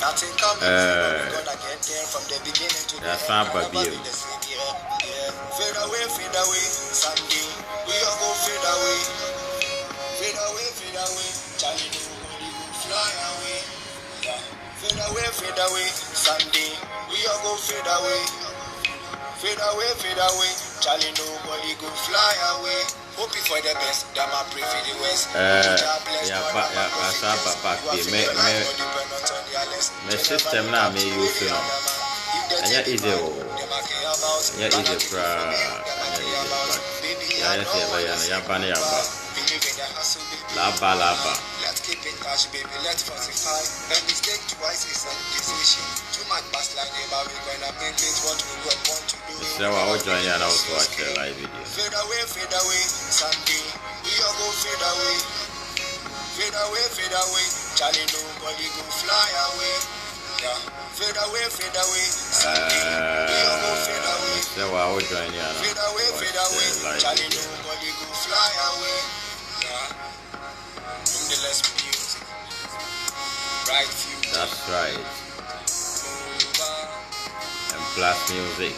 That's not Babi. Fade away, Sunday. We all go fade away. Fade away. Charlie, nobody go fly away. Yeah. Fade away, Sunday. We all go fade away. Fade away. Charlie, nobody go fly away. Hoping for the best, that my pray for the west. My system now may use it. And yet is it. Yeah, is it. Laba. Let's keep in touch, baby. Let's falsify. And mistake twice is a decision. Too much past like never we're gonna make it what we want to do. So I will join you and also watch the live video. Fade away, Sunday. We all go fade away. Fade away. Charlie, nobody go fly away. Yeah. Fade away, Sunday. We all go fade away. So I will join you and fade away. Charlie, nobody go fly away. Yeah. Less music. Right view. That's right. And plus music.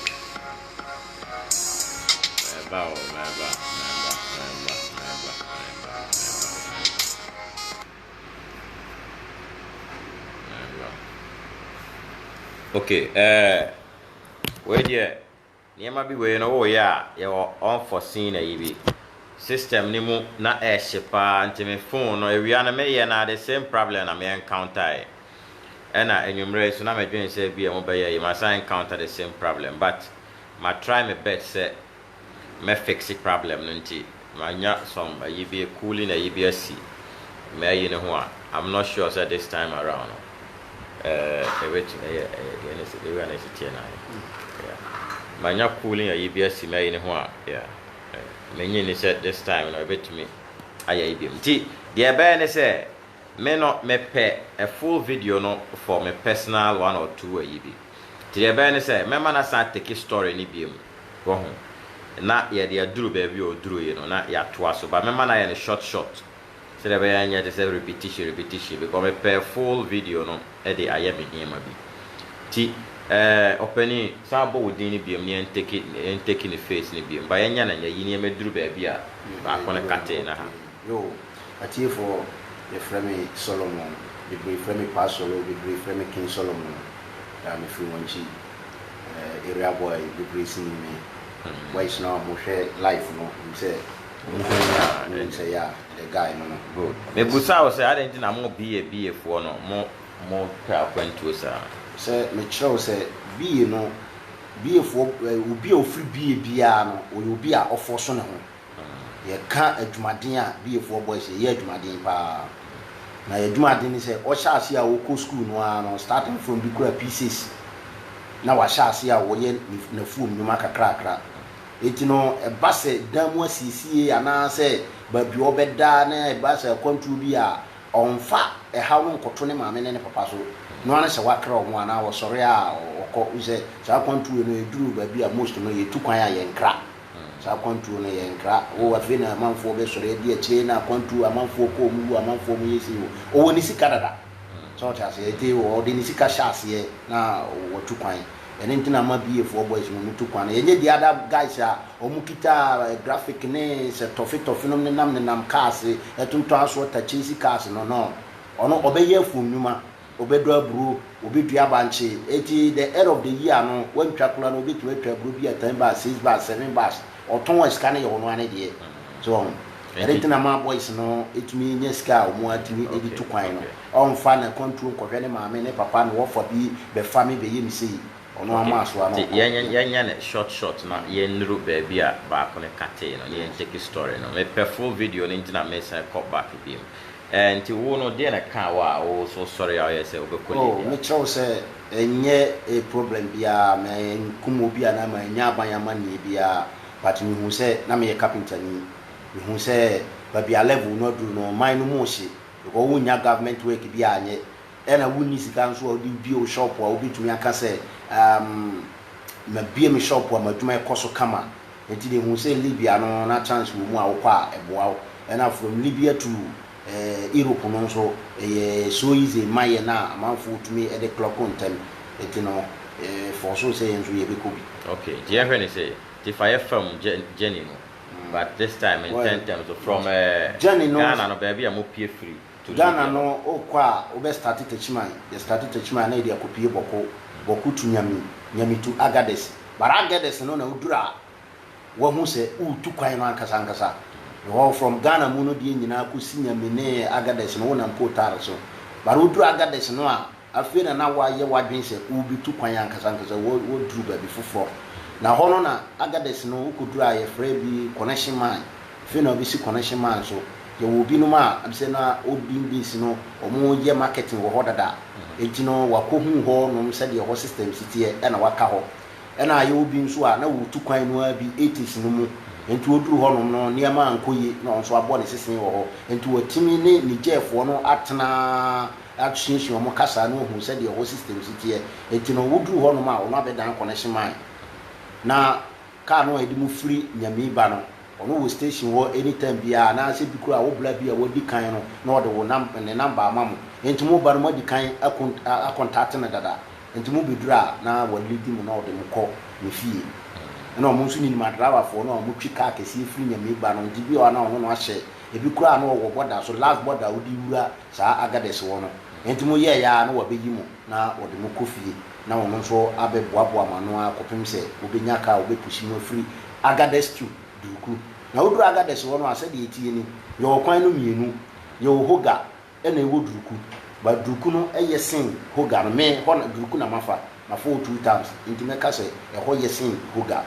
Member. Okay, where there? Near my be way no yeah, you're unforeseen a EV. System ni mu na shepa anti me phone no ewia na me na the same problem na me encounter na enwumre so na me dwen say bia mo be you must encounter the same problem, but ma try my best say me fix the problem no nti ma nya some yi be cooling na yi be asi me yi ne ho a I'm not sure say this time around wait say we na sit na yeah ma nya cooling yi be asi me yi ne ho a yeah Many said this time, and I bet me, I am. The Abane said, may not me pay a full video no for my personal 1 or 2 a year. The Abane said, my man start take a story in the go home. Not yet, the drew baby or drew, you know, not yet twice, but my man I had a short. So the Abane yet is a repetition, because I pay a full video no, Eddie I am in here, opening sabo within the BM and taking the face in the BM. By any and you may do baby back on a catena. Yo, I tell for the Fremy Solomon, the brief Fremy Pastor, the brief Fremy King Solomon, if you want area boy, the brief me. Why is now Moshe life? No, you say, yeah, the guy, no, good. Maybe Busa say, I didn't know be a for no more went to us. Say, me show say, be no, be a for will be a free be a no, or you'll be a offer son. You can't a Jumadina be a 4 boys a year Jumadin pa. Now, a Jumadin say, or shall see our school no, starting from the great pieces. Now I shall see our way in the fool, you make a crack. It no a basse, damn was see, and I say, but you obey down a bass a country be a on fat a how long cotonim and a papa. No one is a worker of 1 hour, sorry, or call say, so I want to do baby a most of me 2 quiet and crack. So I want to and crack. Oh, I've been a month for this already a chain, I want to a month for Comu, a month for me. Oh, when is it Canada? So I say, or the Nisika chassis now or 2 quiet. And anything I might be a 4 boys when we took one. And yet the other guys are Omukita, graphic names, a toffee of phenomenon, and I'm cassie, a 2 transport, a cheesy castle, no. Or no obey your full numa. Obedwa bru obi dua banche eti the end of the year no when twakula no obi to bru bi at 10 bars 6 bars 7 bars oton scan ye wono ane de so everything na boys no etumi nya ska omo atimi edi to kwan no on fa na control kohwe ne maame ne papa no wo for bi be family be yemi sei ono ama so ano yenya ne short na ye nru ba bia ba ko ne kate no ye take story no me per full video ne ntina me say call back bi and ti wo no de na ka wa o so sorry I say obekoli oh me chow say enye a problem bia me kumo bia na ma nya abanya mani bia but me hu say na me carpenter ni me hu say ba bia level no do no mine no mo hye because wo nya government work bia anye e na wo ni sika nso o di bio shop wa obi tumi aka say ma bia me shop wa maduma e koso kama enti de hu say Libya no na chance wo mu a wo kwa eboa and from Libya to Europe no so so easy my na amanfo tumi e de clock on time etino for so say enso ye be ko bi. Okay, Jeffrey say if I from Jenny no. But this time in 10 terms from Ghana no baby am pay free to Ghana no o kwa o be start techiman they started techiman na e dey akopie boko tu nyami tu Agades but Agades no na udura wo hu se u tu kwan no ankasa wo from Ghana mu no de nyina ko si nyami ne Agades no na mpo tare so but udura Agades no a afi na wa ye wadwen se u bi tu kwan ankasa wo duru ba bi foforo na hono na Agades no ukudura ye free bi connection man fe na obi si connection man so ye wo bi no ma abse na obi bi no omo ye marketing wo hodada ejino wakohu ho no se de ho system sitie e na waka ho e na ye obi nso a na wo tu kwan no abi 80s no mu enti oduru ho no niam ankoye na onso abo ne sesen wo ho enti watimi ne ni jefo no atena atwinhwe mo kasa no hu se de ho system sitie enti no woduru ho no ma ono abedan connection man na car no edi mu free nyame ba no ono wo station wo anytime bia na se bi kura wo bla bia wo di kan no na wo de wo number amamu enti mu ba no mo di kan contact na dada enti mu bidura na wo lead mu na wo de mu ko me fie na mo nso ni madrawa fo na mo twi car kesi free nyame ba no di bi wa na wo no ahye e bi kura na wo border so last border wo di wura sa Agades wo no enti mu ye ya na wo be yi mu na wo de mu ko fie na wono so abeboaboa mano akopem se obenya ka obepushi no free Agades to duku na woduru Agades wono ase de etie ni ye okwan no mienu ye Hoga e na ewo duku ba duku no eye sen Hoga no me ho na duku na mafa 2 times nti me ka se e ho ye sen Hoga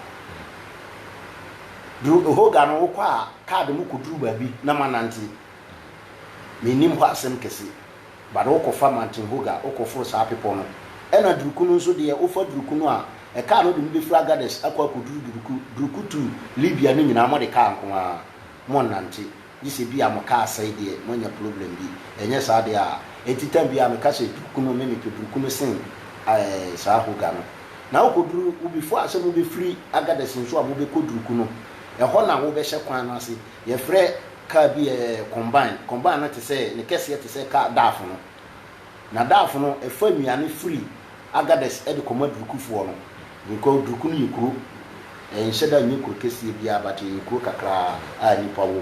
Hoga no kwa card mu kuduru ba bi na mananti menim ho asem kese ba do ko fa mantin Hoga o ko fo sa people no ena duruku no nso de ofa duruku no a e ka no de mbe fra Agades akwa koduru duruku tu Libya no nyina mo de ka nko a mo nante gise bi a mo ka asai de mo nya problem bi enye sa de a etitam bi a me ka se duruku no me pe duruku no sen sa Hoga no na okoduru ubi fo ase mo be free Agades nso a mo be koduruku no e ho na wo be hye kwan no ase ye frɛ ka bi combine na te se ne kese te se ka dafo no na dafo no e fa miane free Agades e de koma durukufuo no nko duruku no yikuru enhyeda nyikuru kese bia bate yikuru kakra a nipa wo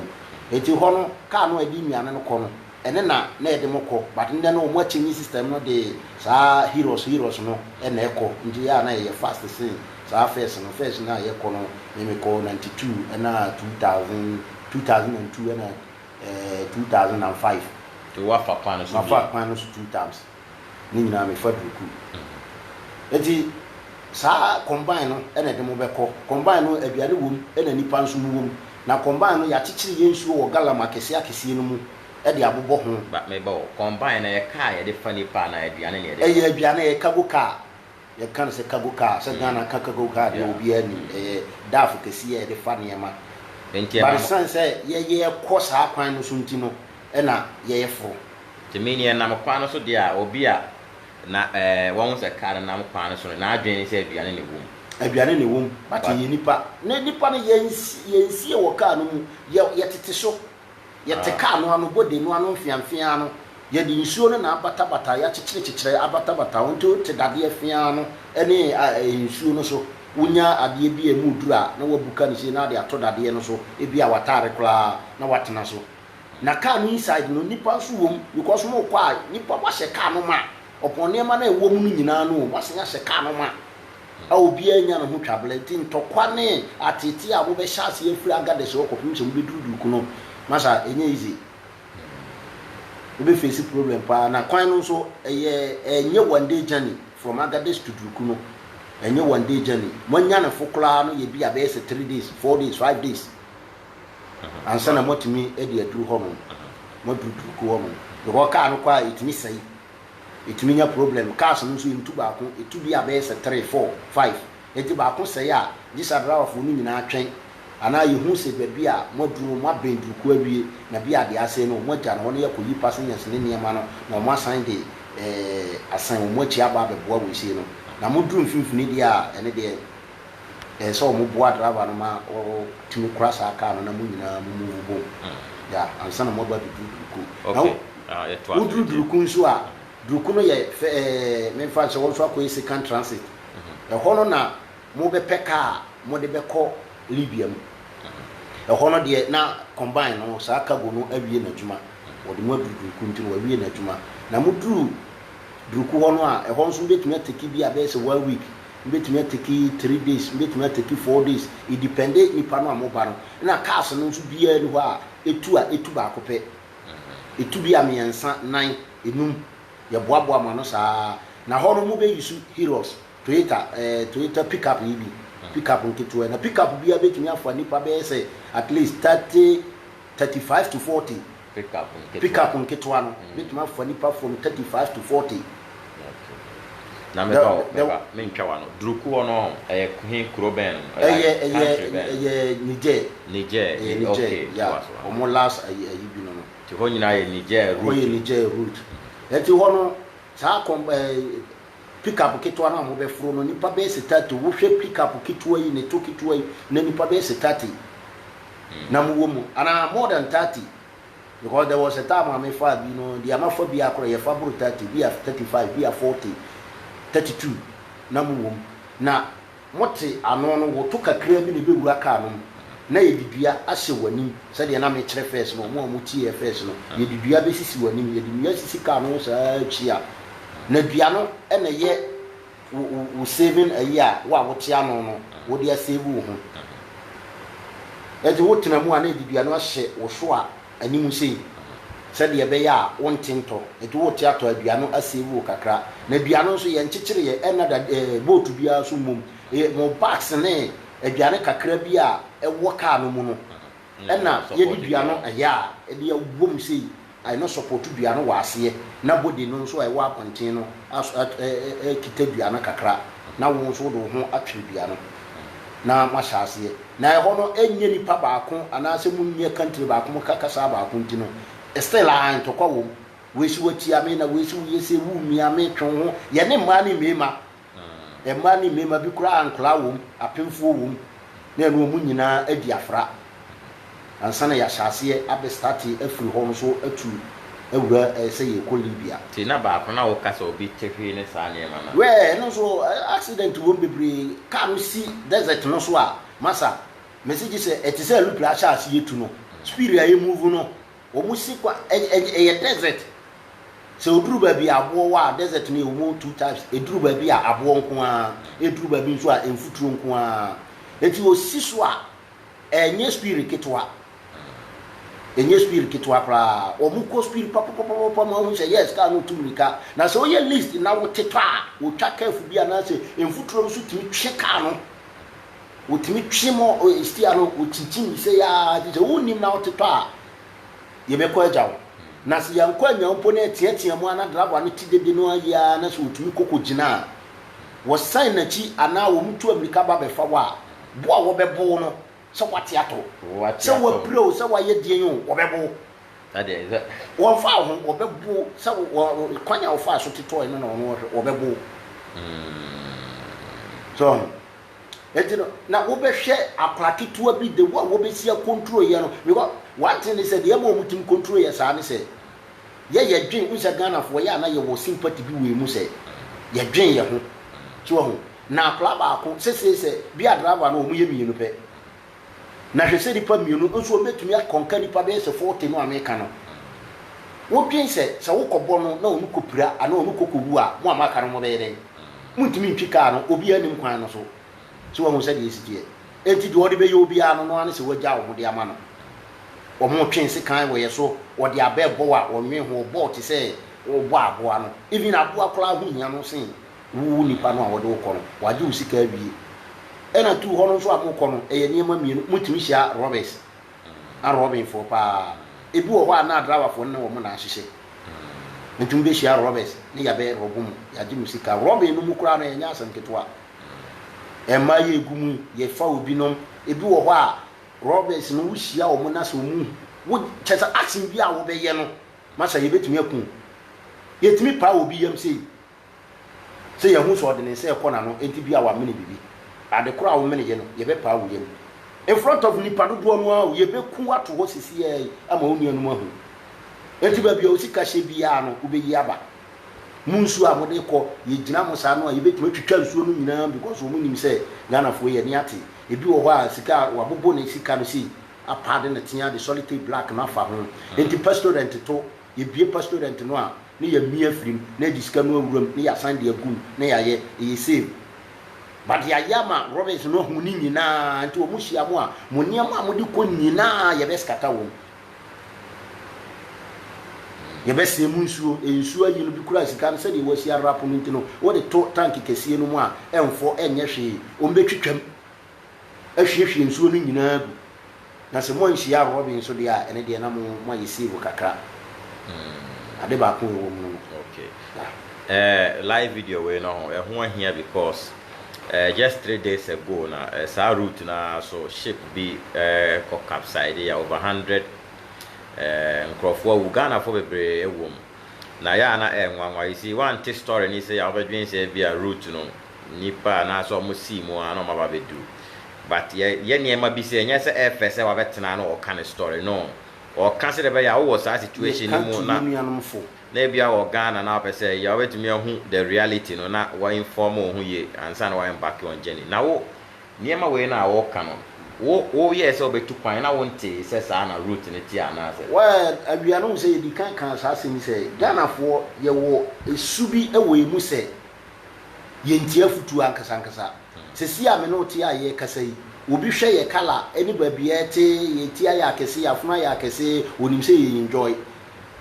eti ho no ka no edi miane no kɔ no ene na e de mokɔ but nde no mo achinyi system no de sa heroes no e na ekɔ nji ya na ye fast sin sa first na ye kɔ no me kɔ 92 ena 2002 ena 2005 to wafa pan so 2 times ni nyina me fa duruku eti sa combine no ena de mo beko combine no aduane wom ena nipa nso mu wom na combine no ya chichiri ye nsuo wo galama kese no mu e de abobɔ ho ba me ba combine na ye ka ye de fa nipa na aduane ne ye aduane ye kago ka ye kan se kago ka se Ghana kago ka de obi ani dafu kese ye de fa ne ma enti ba san se ye kɔ sa kwan no so ntino ena ye fo temini na mkwan no so dia obi a na won se ka na mkwan no so na adwen se aduane ne wom but ye nipa ne nipa no yensie wo ka no mu ye tete so ye te ka no ano bode no ano mfiamfia no ye di nsuo no na abatabata ya chichire abatabata wonto te dade afia no ene nsuo no so unya ade bi emu dura na wabuka ni se na de ato dade no so ebi a watare kula na watena so na car no inside no nipa so wom because mo kwa nipa wa hye car no ma opone ma na ewo mu nyina no wa se hye car no ma a obi anya no ho twabele tin tokwa ne atete a wo be hye ase afiri Agades wo kopim se wo be duruduruku no masa enye easy wo be face problem pa na kwan no so enye one day journey from Agades to duruku no enye one day journey mo nya na fokla no ye bi a be 3 days 4 days 5 days ansa na motimi e de aduru ho no moduduku ho no because car no kwa itimi sai itimi nya problem cars no so intu ba ko itu bi abese 3 4 5 eti ba ko sai a disadra of no nyina atwen ana yehu se baabi a moduru mo abenduku awie na bi ade ase no mo gya no ye koyi passengers ne niema no na mo asan de asan mo chi aba beboa wo sie no na moduru mfimfini dia ene de so mo boa driver no ma o timi kura sa car no na mo nyina mo bo ya ansa na mo ba duruku okay it was duruku nso a duruku no ye me fa so so akoyi second transit ho no na mo be peka mo de be ko Libya mu ho no de na combine no sa cargo no awie na djuma wo de mo duruku ntino awie na djuma na mo duruku ho no a ho nso betumi ateki bi abese 1 week betumi ateki 3 days betumi ateki 4 days it depend nipa no amoba no na cars no nso bia ni ho a etu ba akopɛ etu bia miensa 9 enum ye boaboa ma no saa na ho no mo be use Heroes Toyota pickup yi bi pickup nketo na pickup bia betumi afa nipa be say at least 35 to 40 pickup nketo no betumi afa nipa from 35 to 40 na me ba me ntwa wa no duruku ono kuhin kroben Niger okay yeah omo last ayi bi no ti ho nyina ye Niger route eti ho no sa pickup kitwa na mo be furo no nipa be setatu wo hwe pickup kitwa yi ne to kitwa yi na nipa be setati na mo wo mu ana more than 30 because there was a time I fa bi no the amafa bi akora ye fa buru 30 bi 35 bi 40 32 na mo na mote ano no wo to kakra bi ne be wura ka no na ye didua ahye wani se de na me kire first no mo tie first no ye didua be sisi wani ye didua sisi ka no sa chia na dua no e na ye wo saving a year wa wo tia no no wo de save wo ho e de wo tena mu ana didua no ahye wo so a animu sei said ye be ya won tinto etu wo tiato adua no asewu kakra na dua no so ye nkyekere ye enada boat bia so mum mo box ne aduane kakra bia ewo ka no mu no ena ye dua no ya e de wom sei ai no support dua no waase na body no so ai wa pontin no kita dua no kakra na wo so do ho atwe dua no na mahyaase na e ho no enye nipa baako anase munye country baako mo kakasa baako ntino still an to kwa wo we si wati ame na we si ye se wu mi ame twon ho ye ne ma ni mema e ma ni mema bi kura ankla wo apemfo wo na no mu nyina adi afra ansana ya hyase abe start afiri ho so atu ewura se ye ko Libya ti na ba ko na wo kasa obi tehwe ne sa ne ma na we no so accident wo bebre ka no si desert no so a masa message say etise lu pla hyase yetu no spirit aye move no omusi kwa desert so oduru ba bi abo wa desert ni omo 2 times eduru ba bi abo nko a eduru ba bi nso a emfuturo nko a enti osi so a enye spirit kitwa pra omuko spirit papa ma hu say yes ka no tumrika na so ye list na wo tetwa wo twa kafu bi na say emfuturo nso timi twe ka no wo timi twe mo stia no wo chinchin say ya je wo nim na wo tetwa ye be ko ajawo na se yanko anya mpo na tietia mu ana driver no tidede no aya na so otumi kokogina wo sign na chi ana wo mtu America ba be fa wa bo a wo be bo no so wate ato se wo pro se wa ye die yo wo be bo ade wo fa ho wo be bo se wo kwanya wo fa so tito no no wo be bo so etino na wo be hwe aplaketua bi de wo be sia control ye no because one thing is the emo mutim control ye sa ne se ye dwen unsa Ghana fo ye na ye wo sympathy bi we mu se ye dwen ye ho ti wo ho na club ako se bi driver na o mu ye mienu pe na hwe se dipa mienu nso betumi akonka dipa be se 40 no America no wo dwen se wo kɔbɔ no na onu kopira ana onu kokowu a mo amaka no mo be yɛn muntimi ntwika no obi anim kwan no so ti wo ho se de esitie enti de odi be ye obi ano no ane se wagya wo de ama no omo twense kan wo ye so wo de abɛbɔ a wo nwe ho bɔ ti se wo bɔ aboa no even aboa kora hu hia no sen wu nipa no a wo de wo kɔ no waje wo sika wie ena tu ho no so akokɔ no eye niema mienu mutimi hia Roberts a Robin for pa ebi wo ho ana driver for ne wo mo na ahyehyɛ ntum be hia Roberts ne ya be robum ya je musika Robin no mu kora no enya asem ketwa ema ye gumu ye fa obi nom ebi wo ho a Roberts no wuhia wo mo na so mu wo chesa action bi a wo be ye no masa ye betumi akun ye timi pa obi yam sei ye hu so de ne sei kɔ na no enti bi a wa mene bibi ade kora wo mene ye no ye be pa wo yam in front of nipa do no ye be ku ato ho sisi e ama onu anu ahu enti ba bia osika hye bia no wo be yi aba munsu a mode ko ye gina mo sa no a ye betuma twitwa nsuo no nyina because wo munim se Ghana fo ye ne ate ebi wo ho a sika wa bobo ne sika no si apade na tia de solitary black na fa ho enti pastorant to ye bie pastorant no a ne ye mia frim na di sika no awuram ne ya san de agum na ya ye save but ya yama Roberts no hu ni nyina enti wo mu hia mo a mo niam a mo de ko nyina ye be skata wo ye be se mu nsuo ensuo ayi no bi kura sika no se de wo si arapo no ntino wo de to tank kesie no mu a emfo enye hwe o mbetwitwam ahwiehwie nsuo no nyina gu na se mo nhia Roberts so de a ene de na mo ayesi wo kakra ade ba ko wo mu no okay live video we no ho ahia because just 3 days ago na sa route na so ship be co capside ya over 100 Crawford Ghana for bebre ewom na ya na enwanwa you see one t story ni say ya obedwen say be a route no nipa na so mo see mo ana ma ba bedu but ye niema bi say nya say FS wa betena na o kan story no o kan say be ya wo sa situation ni mo na bia o Ghana na pese ya wetumi ahu the reality no na wa inform o hu ye ansa na wa back on journey na wo niema we na wo kan wo yes obetu kwan na wonte se sa na route ne ti ana se well abiano say di kan sa se ni say Ghana fo ye wo esubi ewo emu se ye ntia futu ankasa se si ame no ti aye kasa yi obi hwe ye kala eni ba bia te ye ti aye akese ya funa ya akese onim se ye enjoy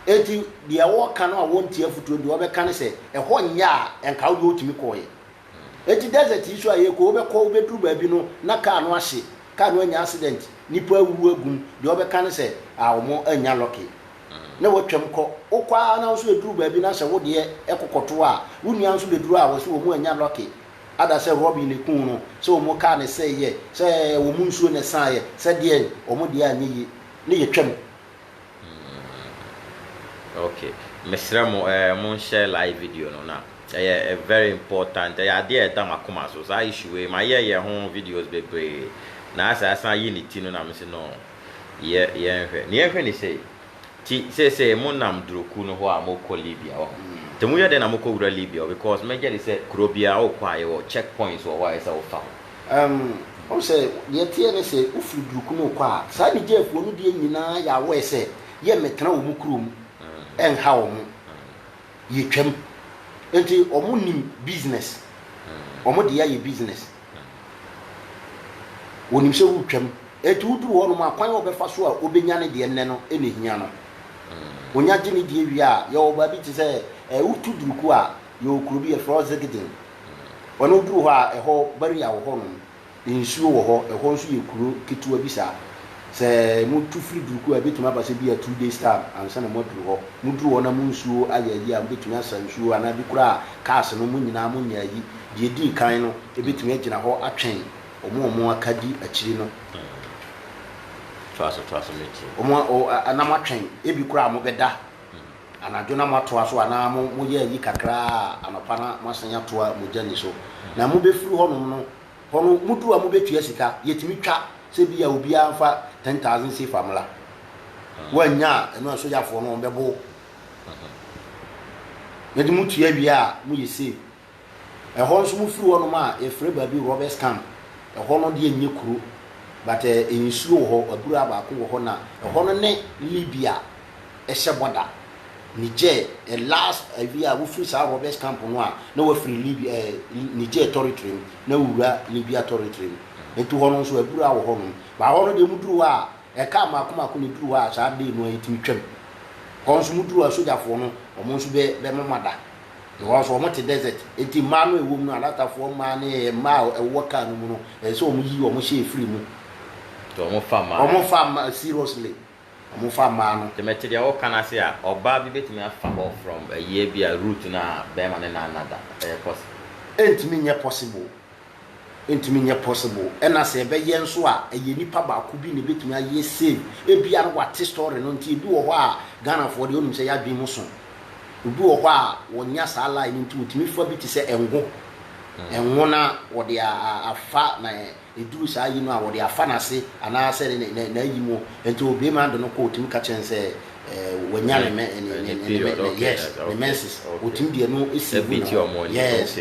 eti de wo kan no wontia futu de wo be kan se ho nya enka wo otimi koye eti desert isu aye ko be ko be duru ba bi no na ka no ahye ka no anya accident nipa wu agum de obeka se awomo anya lucky na wotwem ko okwa na so eduru ba bi na se wo de ekokoto a wunua nso be duru a wo se wo mu anya lucky ada se Robin ne kun no se wo mu ka ne se ye se wo mu nsuo ne san ye se de wo mu de anyi ne ye twem okay mesra mo share live video no na very important ya de da makoma so sa issue we ma ye ho videos bebre na asa yi ni ti no na me se no ye nhwe ni nhwe ni sei ti se mo nam droku no ho a mo ko Libya ho te mu ye de na mo ko wura Libya because me get say krobia o kwa ye wo checkpoints wo wa isa o fa o se ye tie ne se ufu droku no kwa sa ni je fu no de nyina ya wo se ye metena wo mu krum en ha wo mu ye twem enti o mu nim business o mu de ya ye business wonim se wutwam etu uduru ho no makwan obefa so a obenya ne de nne no ene hia no onya gine de wi a ye oba bi ti se utu duruku a ye okuru bi e frozegidin wono uduru ho a eho bari ya wo ho no nsuo wo ho eho nso ye kuru ketua bi sa se mu tu free duruku a betuma ba se bi a 2 days time ansa na moduru ho muduru ho na mu nsuo ayayi a betuma sa nsuo ana bi kura cars no mu nyina mu nyayi de di kan no e betuma agina ho atwen omo akadi akiri no twaso meti omo anamatwen ebi kura mo beda anajo na matoa so ana mo ye yi kakra anopa na masanya toa mo jani so na mo be furu hono mudu a mo betua sika yetimi twa se bia obi amfa 10,000 si famla wanya eno so jafo no bebo yedi mutua bia mo yesi ho nso mo furu hono ma e free ba bi Roberts camp ho no de enye kuro but ensuo ho abura ba ko ho na ho no ne Libya e sheboda Niger last via wo free sa Roberts camp no a na wo free Libya Niger territory na wura Libya territory etu ho no so abura wo ho no ba ho no de muduru a e ka makoma ni duru a sa de no etimi twam ho nso muduru a sojafo no o mo nso be mamada because o mo te desert enti ma no ewom no alatafo ma ne ma ewo ka no mu no so o mo yi o mo she free mu to o mo fama seriously o mo fama no te meteria o kana se a oba bi betimi afa from a year bi a route na be ma ne na another entimi nye possible ena se be ye nso a eye nipa ba ku bi ne betimi aye save e bia no what story no nti bi wo ho a Ghana for de onum se ya bi mu so obi wo ho a wonya sa line nti utimi fa bi ti se engo na wo de afa na eduru saa yi no a wɔde afa n'ase anaasɛ na yi mu nti obi ma do no kɔ otimi ka kyɛn sɛ wɔnya ne yes the menses otimi deɛ no esi yes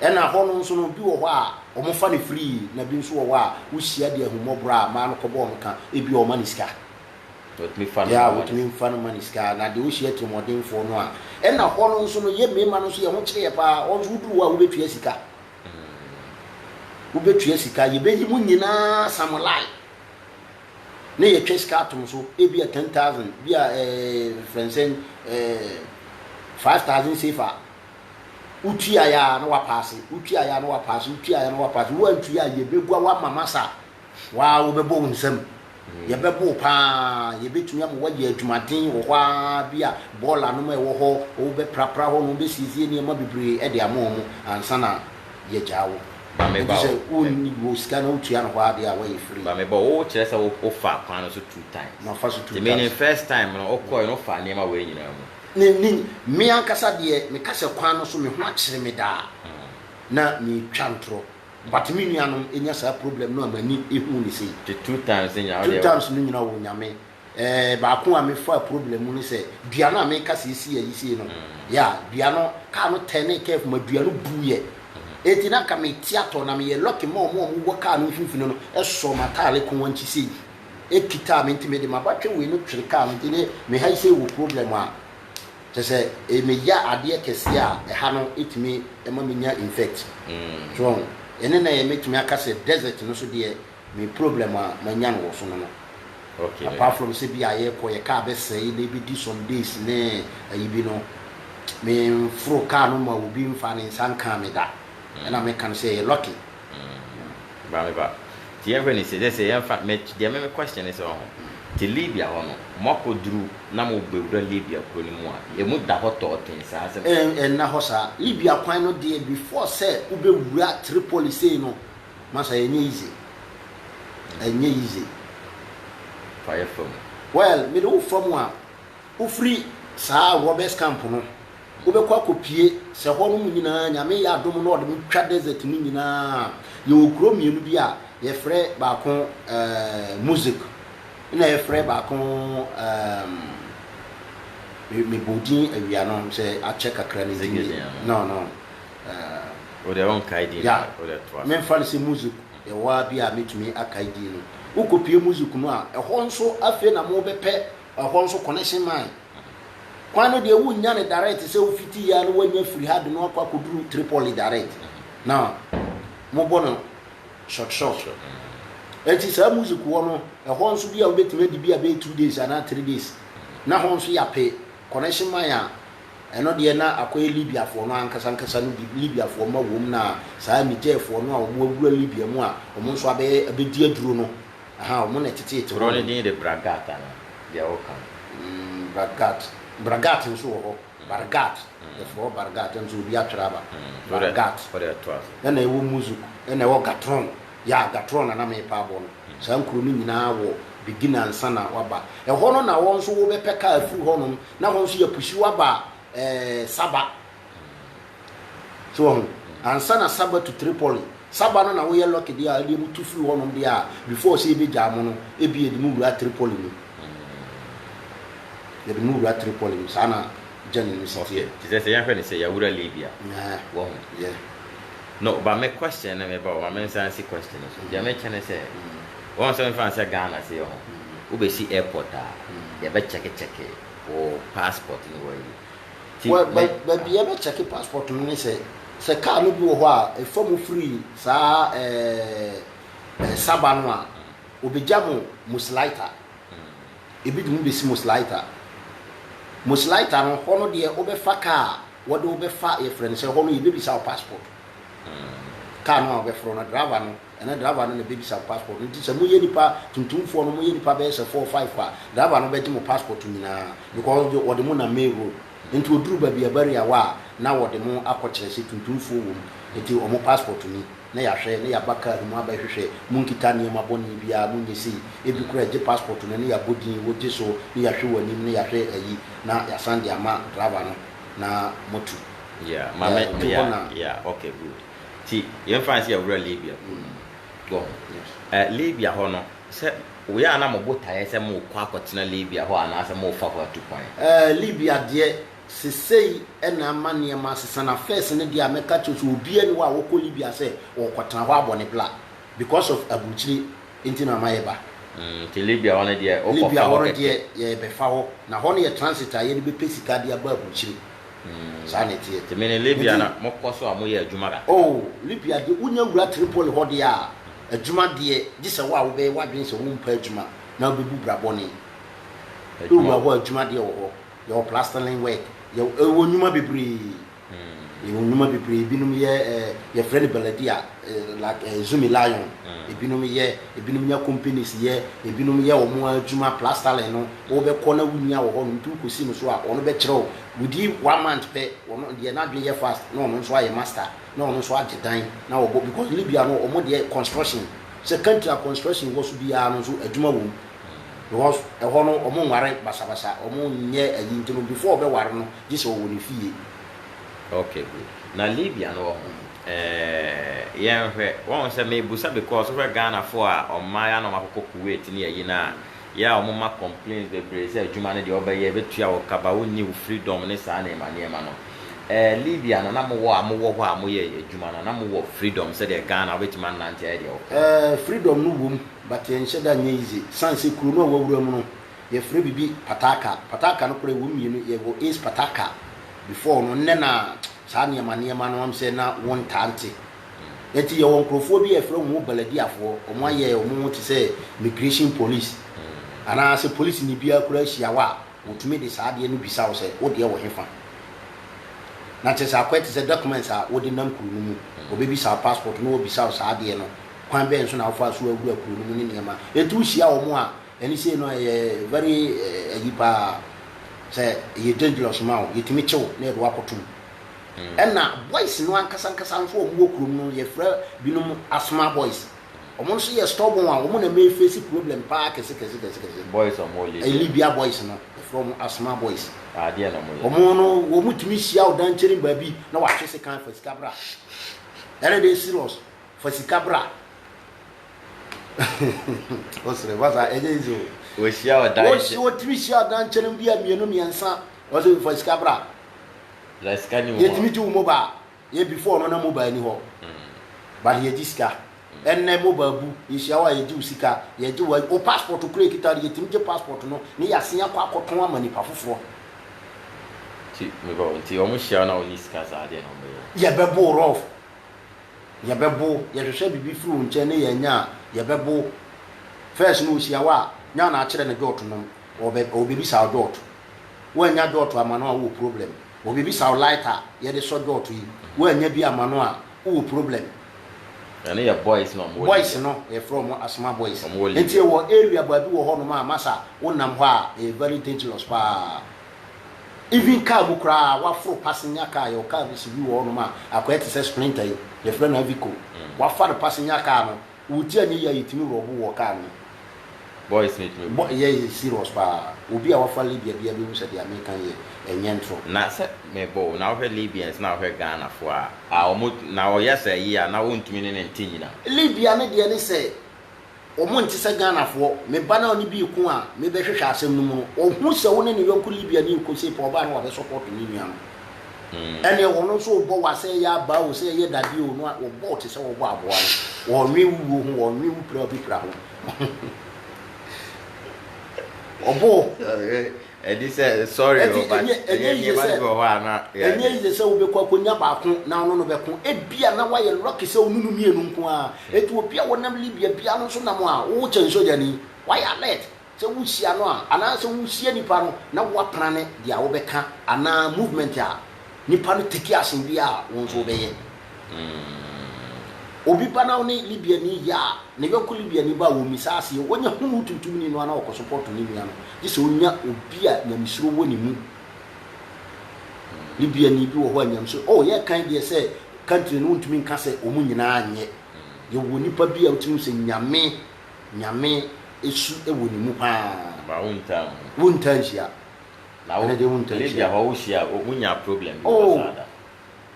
ɛna hɔ no nso no bi wɔ hɔ a ɔmo fa ne free na bi nso wɔ hɔ a wohyia de ahumɔbra a maa no kɔbɔ ɔmo ka ebi ɔmo ne sika wotumi fa no mani sika na de wohyia timodenfoɔ no a ɛna hɔ no nso no yɛ mmarima no nso yɛ ho kyerɛ yɛ paa ɔno nso woduru hɔ a wobɛtua sika yɛbɛyi mu nyinaa samurai ne yɛtwa sika atom so ebi a 10,000 bi a friendsen 5,000 sefa utua ya na wapaase wantua yɛbɛgua wa mama sa wa wobɛbɔ wo nsam yɛbɛbɔ paa yɛbɛtumi am wɔyɛ adwumaden wɔ hɔ a bi a bɔɔla no ma ɛwɔ hɔ wobɛprapra hɔ no wobɛsiesie nneɛma bebree ɛde ama wo mu ansa na yɛgyaa wo sɛ wonni wɔ sika na wotua no hɔ ade a wɔyɛ free ba mebɔ wo kyerɛ sɛ wofa kwan no so 2 times na fa so 2 times meaning first time no wokɔɛ no fa nneɛma wɔ nyinaa mu ne me ankasa deɛ me kasa kwan no so me ho akyere me daa na me twa ntoro but me nuanom enya saa problem no amani ehu ne sei the 2 times nya 2 times no nyina wo nyame baako a me fa problem no sɛ dua no a me kasa esi ya yisi no ya dua no ka no tene kef ma dua no buye eti na ka me tiato na me ye lucky mo wo ka no mfimfini no ɛso matale ko wanchi sei ekita me ntime de mabatwe we no twere ka no de me ha sei wo problem a sɛ me ya ade kɛse a ɛha no etimi ɛma me nya infect so ene na ye metumi aka sɛ desert no so de me problem a manya no wo so no okay apart from say bi aye ko ye ka be say dey be some days ne ayibi no me fro ka no ma obi mfa ne nsan ka me da na me kan say lucky ba ti ever ni say say en fact me dey me question is on ti Libya hono moko duru na mo bewura Libya ko ni mu a e mu da hoto ten sa se na ho sa Libya kwan no dey before say ubewura Tripoli say no masa enye easy fire from well me do from a ufri saa Roberts camp no ubekwa kopie se ho no nyina nyame ya adom no odem twa desert no nyina ye okro mienu bi a ye frɛ baako music na ye frɛ baako me bodin awia no se a check akra ne no o de on kaidi o de to me fa se music e wa bi a metumi akaidi no ukopie music no a ɛhɔ nso afi na mo bɛpɛ ɛhɔ nso connection man kwano de wu nya ne direct sɛ wo fiti ya no wanya free hard no akwa koduru Tripoli direct na mo bono short enti sa music wo no ɛhɔ nso bi a wobɛtumi di bi a be 2 days ana 3 days na hɔ nso ya pɛ connection man a ɛno de na akɔyɛ Libya fo no ankasa no Libya fo ma wom na saa Niger fo no a wo awura Libya mu a wo nso abɛdi aduro no aha wo na tete ro ne din de Bragata na dia o kan Bragat nso wo Bargat fo Bargat nso bi atwraba Bragat for the twas na ewo music na ewo Gatron Gatron na me pa bo no saa nkuru ni nyina wo beginner sana waba ɛhɔ no na wo nso wo bɛpɛ ka afiri hɔ no na wo nso ya pushi waba Saba so ansa na Saba to Tripoli Saba no na wo ye lucky dia ali mu tufiri hɔ no dia before say be jam no ebi edi mu wura Tripoli ni ebi mu wura Tripoli ni sana January okay ti say yan hwɛ ne say ya wura Libya wo yeah no but my question na me ba wa men say question so dia me chene say won say fan say Ghana say ho wo be si airport a ya be check o passport ni wo yi well but be able check passport no say car no bi wo hɔ a from free saa Saba no a obegya mo Muslaita ebi dum be si Muslaita no hɔ no de obefa car wo de obefa your friend say hɔ no ebi sa passport car no obefro na driver no and driver no na baby sa passport nti sɛ mo ye nipa tuntumfo no mo ye nipa be sɛ 4 5 kwa driver no be gye mo passport nyina because wo de mo na main road nti oduru ba bia bari awa na wo de mo akɔkyerɛ sɛ tuntumfo wo nti o mo passport ni na ya hwɛ na ya baka mo aba hwehwɛ mo nkita ne ma bɔne bia mo nyesi ebi kura gye passport no na ya bodin wo gye so na ya hwɛ wani na ya hwɛ ayi na ya sande ama driver no na motu yeah okay good ti yen fancy ya wura Libya go Libya ho no se we are na mo botaye se mo kwa akotena Libya ho ana se mo fa ho atupan Libya de sesei ena amane ma sesana first ne dia meka chocho obi ani wa wo ko Libya se wo kwotena ho abone bla because of abuchiri intina mayeba ti Libya one de o Libya one de ye be fa ho na ho ne ye transit aye ne be pesika de aba abuchiri sanity ti mene Libya na mo koso amoye adwuma ga Libya de unya wura Tripoli ho de a adwuma de gise wa wo be wadwen se wo mpa adwuma na obebu brabone adwuma ho adwuma de wo your plastering work your nyuma bebre your nyuma bebre binum ye friend beladia like Zumi Lion ebinum nya companies ye ebinum ye omo adwuma plastering no wo be kona wunia wo ho no tu kosi no so a ono be kire wudi 1 month pe ono de na dwe ye fast no ono so aye master no ono so ajedan na wo because Libya no omo de construction second construction wo so bia no so adwuma wo because e ho no omo nware basabasa omo nye ayintino before be ware no gise wo ni fie. Okay, good. Na Libya no yenhwe won se me busa because we Ghana for omaya no makoko Kuwait ni ayi na ya omoma complaints be brese adwuma ne de obaye betua wo kaba wo ni freedom ne sa na ema no Libya no na mo wo amowo ho amoye adwuma no na mo wo freedom se de Ghana wetima nante e de freedom no wom but yen sheda nya easy sanse kuro no wawura mu no ye free bibi pataka no kure wo mienu ye go is pataka before no nne na sa niema no am say na won tante eti ye won krofo bi e frɛ mu baladiafo omo aye omo ti say migration police ana se police ni bia kura hia wa wotumi de sa de no bisa wo say wo de wo hefa na che sa kwete se documents a wo de nam kuru no mu obebi sa passport no wo bisa wo sa de no kwan be nso na afo aso agu akuru no mu ni niema etu hia omo a eni say no very yipa say ye dangerous man yetimi chew na do akotum na boys no ankasa nso omo kurum no ye fra binum asma boys omo so ye stubborn one omo na me face problem pa kese boys omo Libya boys no from asma boys dia na mo omo no wo mutumi hia o dan cheri babi na wa hwese kan fa sikabra ere dey serious fa sikabra osre waza ejezo wo hia o dan wo timi hia o dan cheri bia mienu miensa wo so fa sikabra la skani mo yetimi ti mobile ye before no na mobile ni ho ba ye diska enne mobile bu yehia wa ye di usika ye di wa o passport kure kita yetimi je passport no ni yasen akwa akoton amani pa foforo ti me ba ti o mo hia na oni ska za de no me ye bebo rough ye bebo ye hwehwe bibi furu nche ne ye nya ye bebo first no hia wa nya na akere ne dot no obebi sa dot wo nya dot amano a wo problem obibi saw lighter ye de so dot yi wo anya bi amano a wo problem and your boys no mo boys no e from asma boys enti wo area ba bi wo ho no ma masa wonam ho a very dangerous pa even car bu kra wa fro passenger car your car bi si bi wo no ma akwete se sprinter yi ye friend na Vico wa fa the passenger car no wo ti anyi ya yitimi robo wo car no boys meet me boy ye serious pa obi a wa fa Libya bia bi wo se the American ye enyentro na se me bo na we Libyans na we Ghana fo a omo na o yesa yi a na wontumi ne ntinyi na Libya ne de ne se omo nti se Ghana fo me ba na oni bi ku a me be hwehwe asem no mu o hu se wo ne ne yonku Libya ne ko se po ba na wa be support ni nua no ene wo no so bo wa se ya ba o se ye dade o no o bo ti se wo bo aboa no wo nwi wu hu wo nwi wu pra bi pra ho obo Edi say sorry o but enye ba go ho ana enye ise se wo be kwa konya ba ko na no no be ko e bia na wa ye rock se onunu mienu nko a etu opia wonam Libya bia no so na mo a wo chen soja ni wa ya let se wo hia no a ana se wo hia nipa no na wo plane dia wo be ka ana movement a nipa no tiki asen bia wo so be ye obi pa na oni Libya ni ya ne yonku Libya ni ba wo misasi wonya hunu tuntum ni no ana wo support ni nua no gise onya obi a nyamsuro woni mu Libya ni bi wo ho nyamsuro oh ye kan de se country no ntumi nka se omu nyina anye ye wo nipa bi a utumi se nyame esu e woni mu pa ba wontan hia na wo de wontan Libya ho hia omunya problem bi oh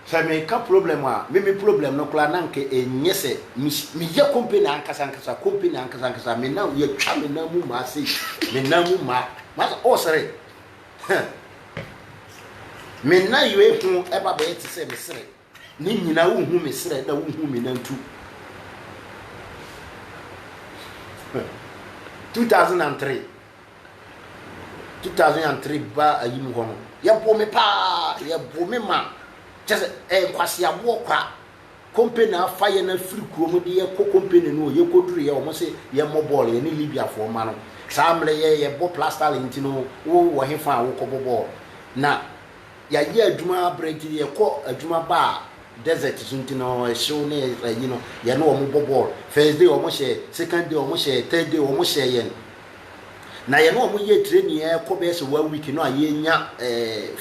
so me ka problem a me problem no kula nanke enye se me ye company ankasa company ankasa me na ye twa me na mu ma se me na mu ma o sere me na ye hu e ba be ti se me sere ni nyina wo hu me sere da wo hu me na ntu 2003 ba ayim hono ya bo me pa ya bo me ma just kwase abo kwa company afa ye na free kuro de ye ko company no ye koduru ye o mo se ye mo ball ye ni Libya fo ma no samle ye bo plaster lenti no wo he fa wo ko ball na ya ye adwuma break ye ko adwuma ba desert sunti no show ne you know ye no mo ball first day o mo share second day o mo share third day o mo share ye na ye no mo ye training e ko be se 1 week no aye nya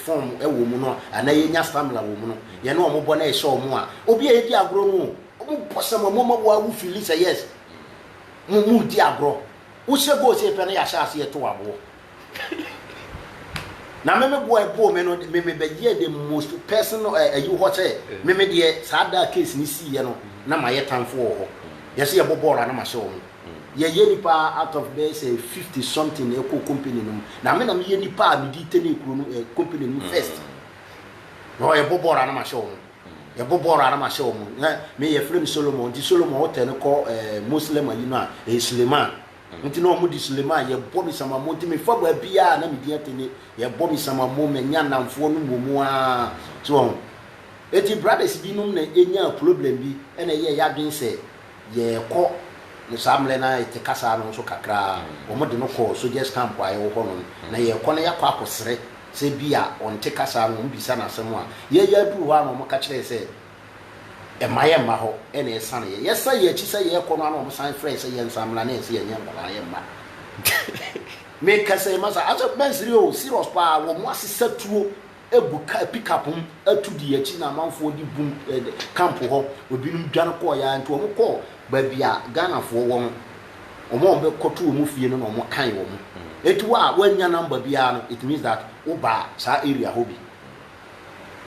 form e wo mu no ana ye nya stamina wo mu no ye no mo bo na e show mo a obi e di agro no mo posama mo mo wa wu feel say yes mu di agro wo se go se pe na ya sha se to abo na me bo e bo me no me be ye the most personal you what say me de sada case ni si ye no na ma ye tanfo ho ye se ye bo ball na ma show mo ye nipa out of there say 50 something e ko company no na me na me ye nipa me di tene kuro no company no first no ye bobora na ma show mo ye bobora na ma show mo me ye frame Solomon di Solomon hotel ko Muslim ayi no e Suleiman nti no mo di Suleiman ye bobi sama mo nti me fa ba bia na me di tene ye bobi sama mo me nya namfo no mo a so eti brothers bi no na enya problem bi e na ye ya dwen se ye ko no samle na itekasa no so kakra o mo de no ko soldiers camp aye wo hono na ye ko na yakwa akosere se bia on tekasa no mbisa na asem a ye ya du wa mo ka kire se e maye ma ho e na esane ye yesa ye chi se ye ko no no mo san frɛ se ye nsamla na se ye nya ngala ye ma me ka se masa aso mensiri o serious pa wo mo asesa tuo ebuka pick up atudi ye chi na manfo di bum camp ho obinum dwan ko ya nto mo ko babia Ghana fo won omo be koto mu fie no omo kan wo mu etu a wanya number bia no it means that uba sa area hobi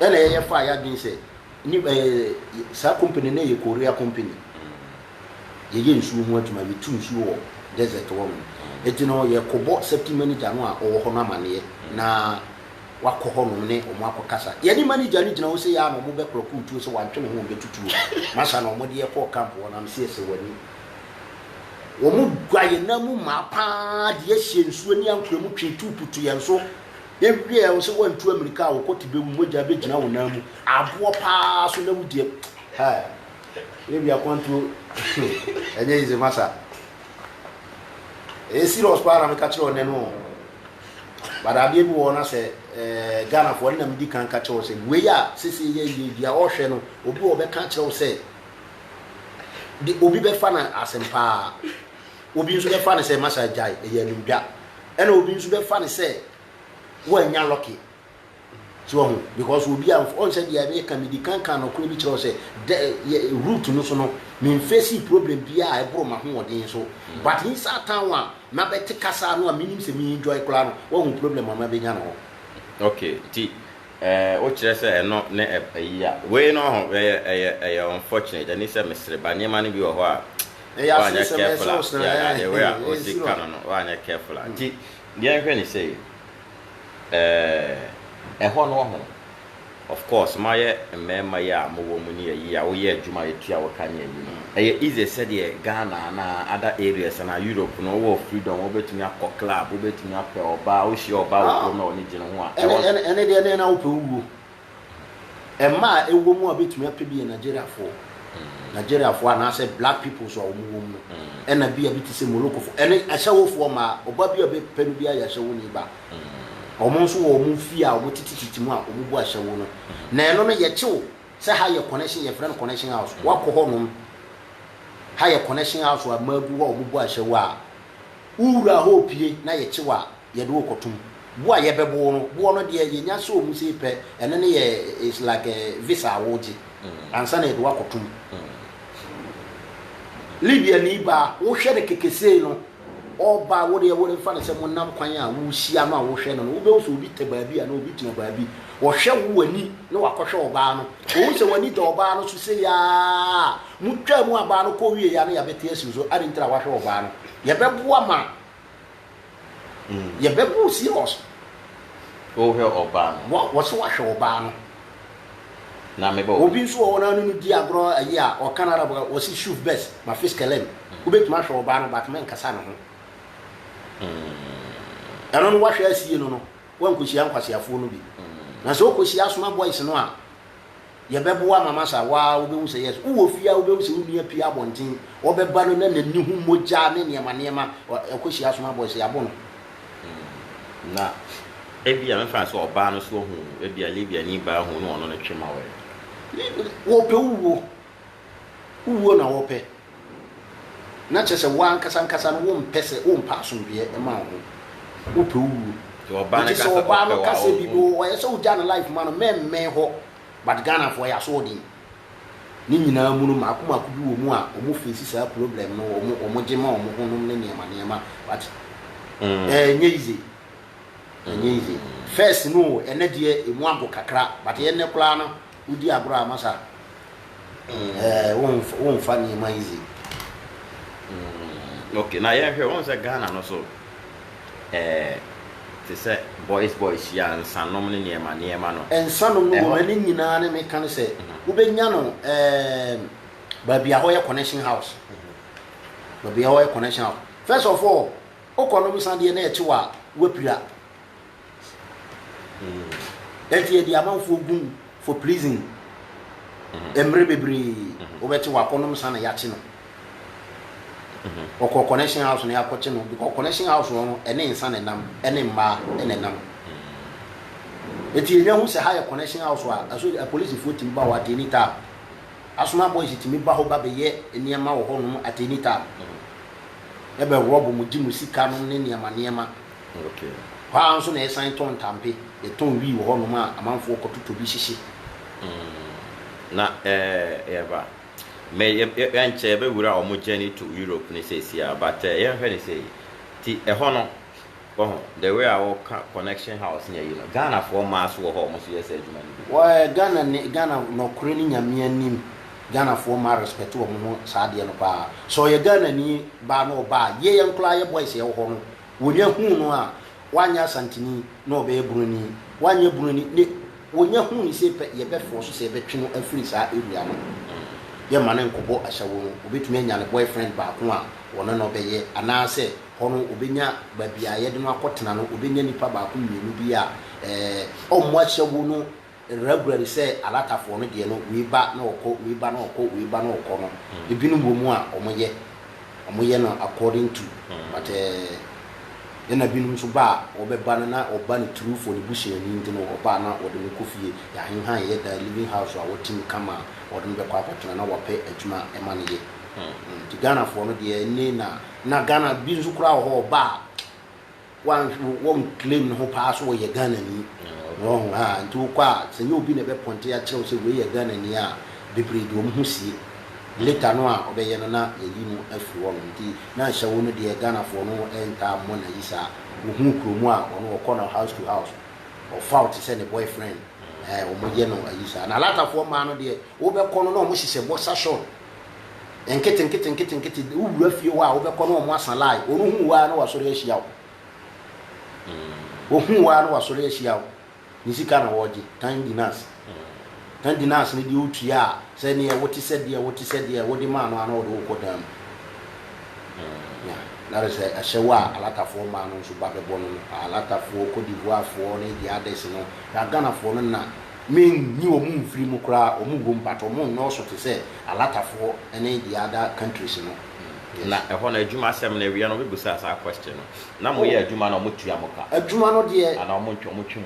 ele ye fa ya din se ni sa company na ye Korea company ye nsu hu atuma bi tu nsu wo desert wo mu etu no ye kobo safety manager no a owo ho na mane na wako ho no ne omo akokasa ye ni manager ni gina wo se ya no mo be kroku tu so wantwe ho be tutu masa no mo de ye ko camp wo na me se wani wo mu gwaye na mu ma pa de ye hyensuo ni ankura mu twetu putu ye so ye wie wo se wantu America wo koti be mu moja be gina wo na mu abo pa so na mu de ha ye bia kwantu enye ize masa e serious para me ka kire one no bada bia bi wo na se Ghana for na medi kan ka kire wo se we ya sisi ye bia o hwe no obi wo be ka kire wo se di obi be fa na asempa obi nso be fa na se masa jai e ya lumdwa ena obi nso be fa na se wo anya lucky so because obi am on say dia be kan medi kan no ko bi kire wo se root no so no me face problem bia e bro ma ho odin so but inside town a na be tikasa no a minim se mi enjoy kula no wo hu problem ma be nya no okay ti o kire se no ne ya we no ho unfortunate ani se mesre ba nyema ne bi wo ho a ya se careful ya we are o si kan no wa nya careful ti dia hwe ni say ho no ho of course my mema ya mo wo mu ni ya wo ye adwuma yetua wo kan ya ni easy said ye Ghana na other areas na Europe no wo freedom wo betumi akọ club wo betumi apẹ oba wo hie oba wo na oni gine ho a ene de na wo pe wugo ma ewo mu a betumi apẹ bi Nigeria fo na say black people so wo mu ena bi a bi ti se Morocco fo ene ahyawo fo ma oba bi a be pe bi a ya hyawo ni ba omo so wo mu fi a wo tititi mu a wo bu ahyawo no na eno no ye chew say ha ye connection ye friend connection house wa ko ho no ha ye connection house wa mabu wo bu ahyawo a ura ho pie na ye chew a ye de wo kotum bu a ye bebo no bu no de ye nya so mu se pe ene ne ye is like a visa woji ansa na ye de wa kotum Libya ni ba wo hwe de kekese no oba wo de fa na se mo nam kwan a wo hia ma wo hwe no wo be wo so obi te baabi a na obi tuna baabi wo hwe wo ani na wakɔhwe oba no wo se wani da oba no so se ya mutwa mu aba no ko wie ya na ya bete asi so ari ntra wahwe oba no ye beboa ma ye bebu serious wo hwe oba no wo so wahwe oba no na me bo obi nso wo na no di agro ayi a o Canada wo si shuf best ma fiskalem ubetuma hwe oba no but men kasa no ho ɛno no wahwe asie no wankohyia nkwasiafo no bi na sɛ okohyia soma boys no a yɛbɛboa mama sa wa wobɛhu sɛ yes wo fia wobɛhu sɛ wonua pia abɔnten wɔbɛba no na nani hu mogya ne nneɛma ɛkohyia soma boys yɛabɔ no na ebia me fa sɛ ɔbaa no so hu ebia libia ni ba hu no ɔno no twema wɛ wɔpɛ wuwo na wɔpɛ na kyɛ sɛ wankasa no wompɛ sɛ wompɛ asomdwoeɛ ɛma wo wɔpɛ wuwo ɔbaa no kasa bibo ɔyɛ sɛ wogya no life ma no mɛmmɛn hɔ but Ghana for ya so din ni nyina mu no maako bi wo mu a ɔmo face saa problem no ɔmo gema ɔmo honom ne nneɛma but nye easy first no ene de emu abo kakra but ye ne kula no udi agro amasa won fa nneɛma easy okay na ye hwe won say Ghana no so te say boys ya nsanom ne nneɛma no nsanom no wo ne nyina ne meka ne sɛ wobɛnya no ba bia ho ye connection house first of all okonom sande na eche wa wapira enti di amanfo gun for pleasing emre bebre obeti wa konom san ya chi no okọ connection house na ya kọche no because connection house no ene nsa na nam ene mma ene nam enti enya hu se high connection house wa aso police fo timba wa tenita asoma boys timba ho ba be ye eniema wo ho no atenita ebe robo mu di musika no ne niema okay kwa nso na esan ton tampe e ton wi wo ho no ma amanfo kototo bi hihye na eba me yanche be wura omo journey to Europe ne say but ye hwe ne say ti e ho no the way our connection house near you know Ghana for mass wo ho mo so yes adwuma ni wa Ghana no kure ni nyame anim Ghana for ma respect wo mo sa de no pa so ye Ghana ni ba no ba ye yankla ye boys ye wo ho no wonya hu no a wanya santini na obe bruni wanya bruni ne wonya hu ni se pe ye be force se be twe no afiri sa area no ye mane nkobo ahyawo no obetumi anya ne boyfriend ba ko a wono no be ye anase hono obenya ba bia ye de no akotena no obenya nipa ba ko mienu bi a ommo ahyawo no regularly say alata fo no de no we ba na okọ no ebinu bomu a omoye no according to but yana binum so ba obeba na oba ne true for the bush ni ndi no oba na ode ne kofie ya henhan ye da living house a wotim kama ode ne bekwa akotuna na wope adwuma ema ne ye ti Ghana for no de ni na Ghana binzu kura ho ba won claim no pa so ye Ghana ni no ha nti kwa se nyo bi ne be ponte ya chew se we ye Ghana ni a bebre do mu husie later no a obeye no na yeyi no afi wo nti na hyewo no de Ghana for no enta mo na yisa wo hu kromu a ono wo na house to house or found to send a boyfriend o mo ye no ayisa na later for ma no de wo be kono no mo hye boxer short enkete wo wura fie wo a wo be kono mo asan lai onu hu wa no wasori ahia wo hu wa no wasori ahia ni sika na woje tan dinas ni di otua se ne wote sede wodi ma no ana wo kodam na rese ahyewa alatafo ma no so ba bebo no alatafo kodivuafo ne di ades no ya Ghanaafo no na men ni wo mu mfiri mu kra o mu gom pato mu no so te se alatafo ene di other countries no na ehọ na adwuma asem na ewia no be busa asa question no na mo ye adwuma na mo tua mo ka adwuma no de ana mo ntwa mo twi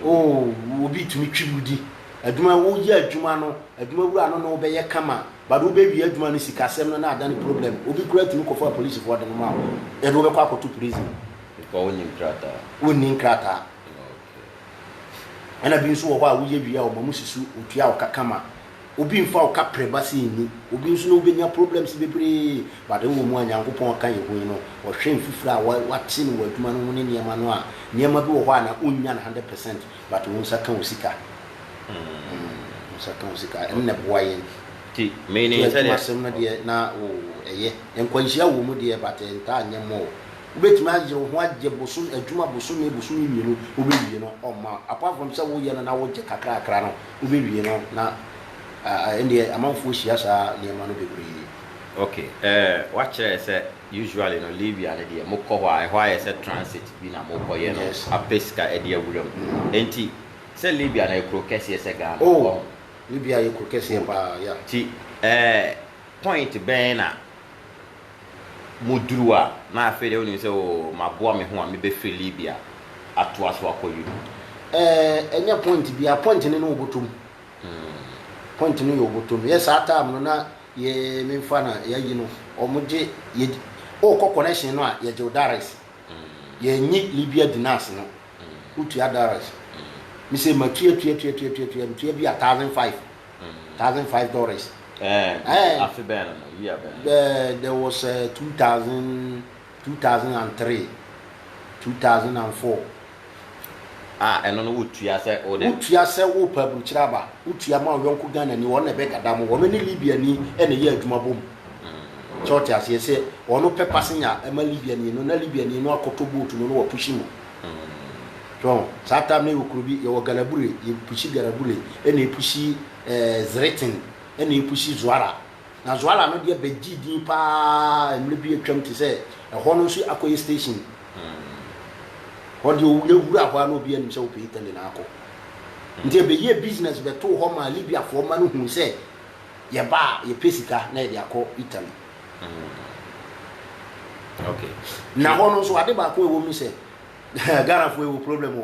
obi tumi twibudi adwuma wo ye adwuma no adwuma wura no no be ye kama ba do be wi adwuma no sikasem no na adane problem obi kura tumi ko for police for dem ma e do be kwa to prison ko woni nkrata ana bi nso wo a wo ye wi a o mamu sisu otua o kakama obi mfa o ka preba se ni obi nso no obenya problems bebre ba de wo mu anyankopon kan ye hoyi no wo hwe mfifira wate ni wadwuma no ne niema no a niema bi wo ho a na onya na 100% but wo nsa kan osika saka usika enne boye ti meaning say asem na de na o eye enkwanhia wo mu de but enta anya mo ubetimi agye ho agye boso adwuma boso mienu obewie no oma apart from say wo ye na wo gye kakra no obewie no na ende amanfo hia sa niema no bebre. Okay, what say usually no Libya na de mokọ why say transit bi na mokọ ye no apeska e de awuram enti say Libya na ekro kese say Ghana. Oh, Libya ekro kese pa ya ti point ben na mudruwa na afede oni say o maboa me ho a me be fe Libya ato aso akoyu enya point bi a point ne no obotom point no obotom yes atam no na ye me fa na ya yi no omoje ye o ko connection no a ye je direct ye nyi Libya dinas no utu ya direct me say matua bi $1,500 after ben no yeah ben there was 2003 2004 eno no utua say o de utua say wo pabru kiraba utua ma yonko Ghana ni won na be kadam wo me ni Libya ni ene ye adwuma bom church as ye say ono pe passenger e ma Libya ni no na Libya ni no akoto boat no wo pushi mo so sata me ukrubi ye wo galabure ye pushi galabure ene pushi zretin ene pushi zwara na zwara no de be gidi pa emle bi atwam ti say e ho no so akoye station What you will have no be any so Peter in Ako. Until be ye business be to home Libya for man who say, ye bar, ye pesica, near their call Italy. Okay. Now, also, I did woman say, Ghana for a problem.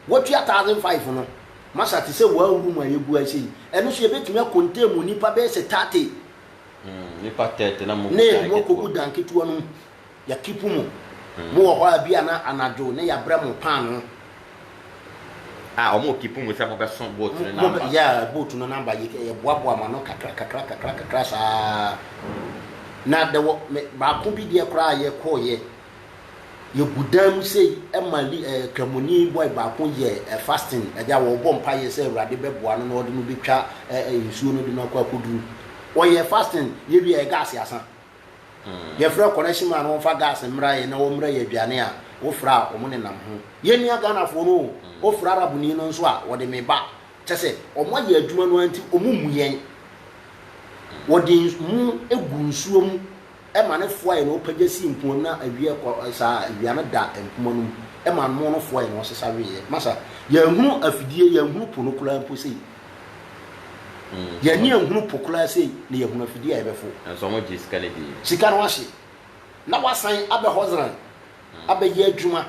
What you 1,500 no? Massa to say, well, woman, you go see, and she bet me a contain Nipa base a 30. Nipa 30, no more. Nay, more good than keep one. Ya keep mo ho bia na anajo ne ya bramo pan omo keep mu say mo be son boat no number ya boat no number ye boaboa ma no kakra sa na de ba ko bi de kra ye ko ye gudam sei e mali kramoni boy ba ko ye fasting e ja wo bom pa ye say urade be boa no de no betwa nsuo no de no akwa koduru o ye fasting ye bi e gas yasan ye fra connection man won fa gas mra ye na wo mra ye aduane a wo fra o mo ne nam ho ye ni Ghana fo no wo fra arabuni no nso a wo de me ba tese o mo ye adwuma no anti o mu yen wo de mu egu nsuo mu e ma ne fo ye no pagya si mpon na awie sa aduane da empoma no e ma no no fo ye no sesa we ye masa ye hunu afidie ye hunu pono kula mpo sei ya ni ehunu pokula sei na ye hunu afidie e befo so mo ji skale di sika no ahye na wasan abe hozran abe ye adwuma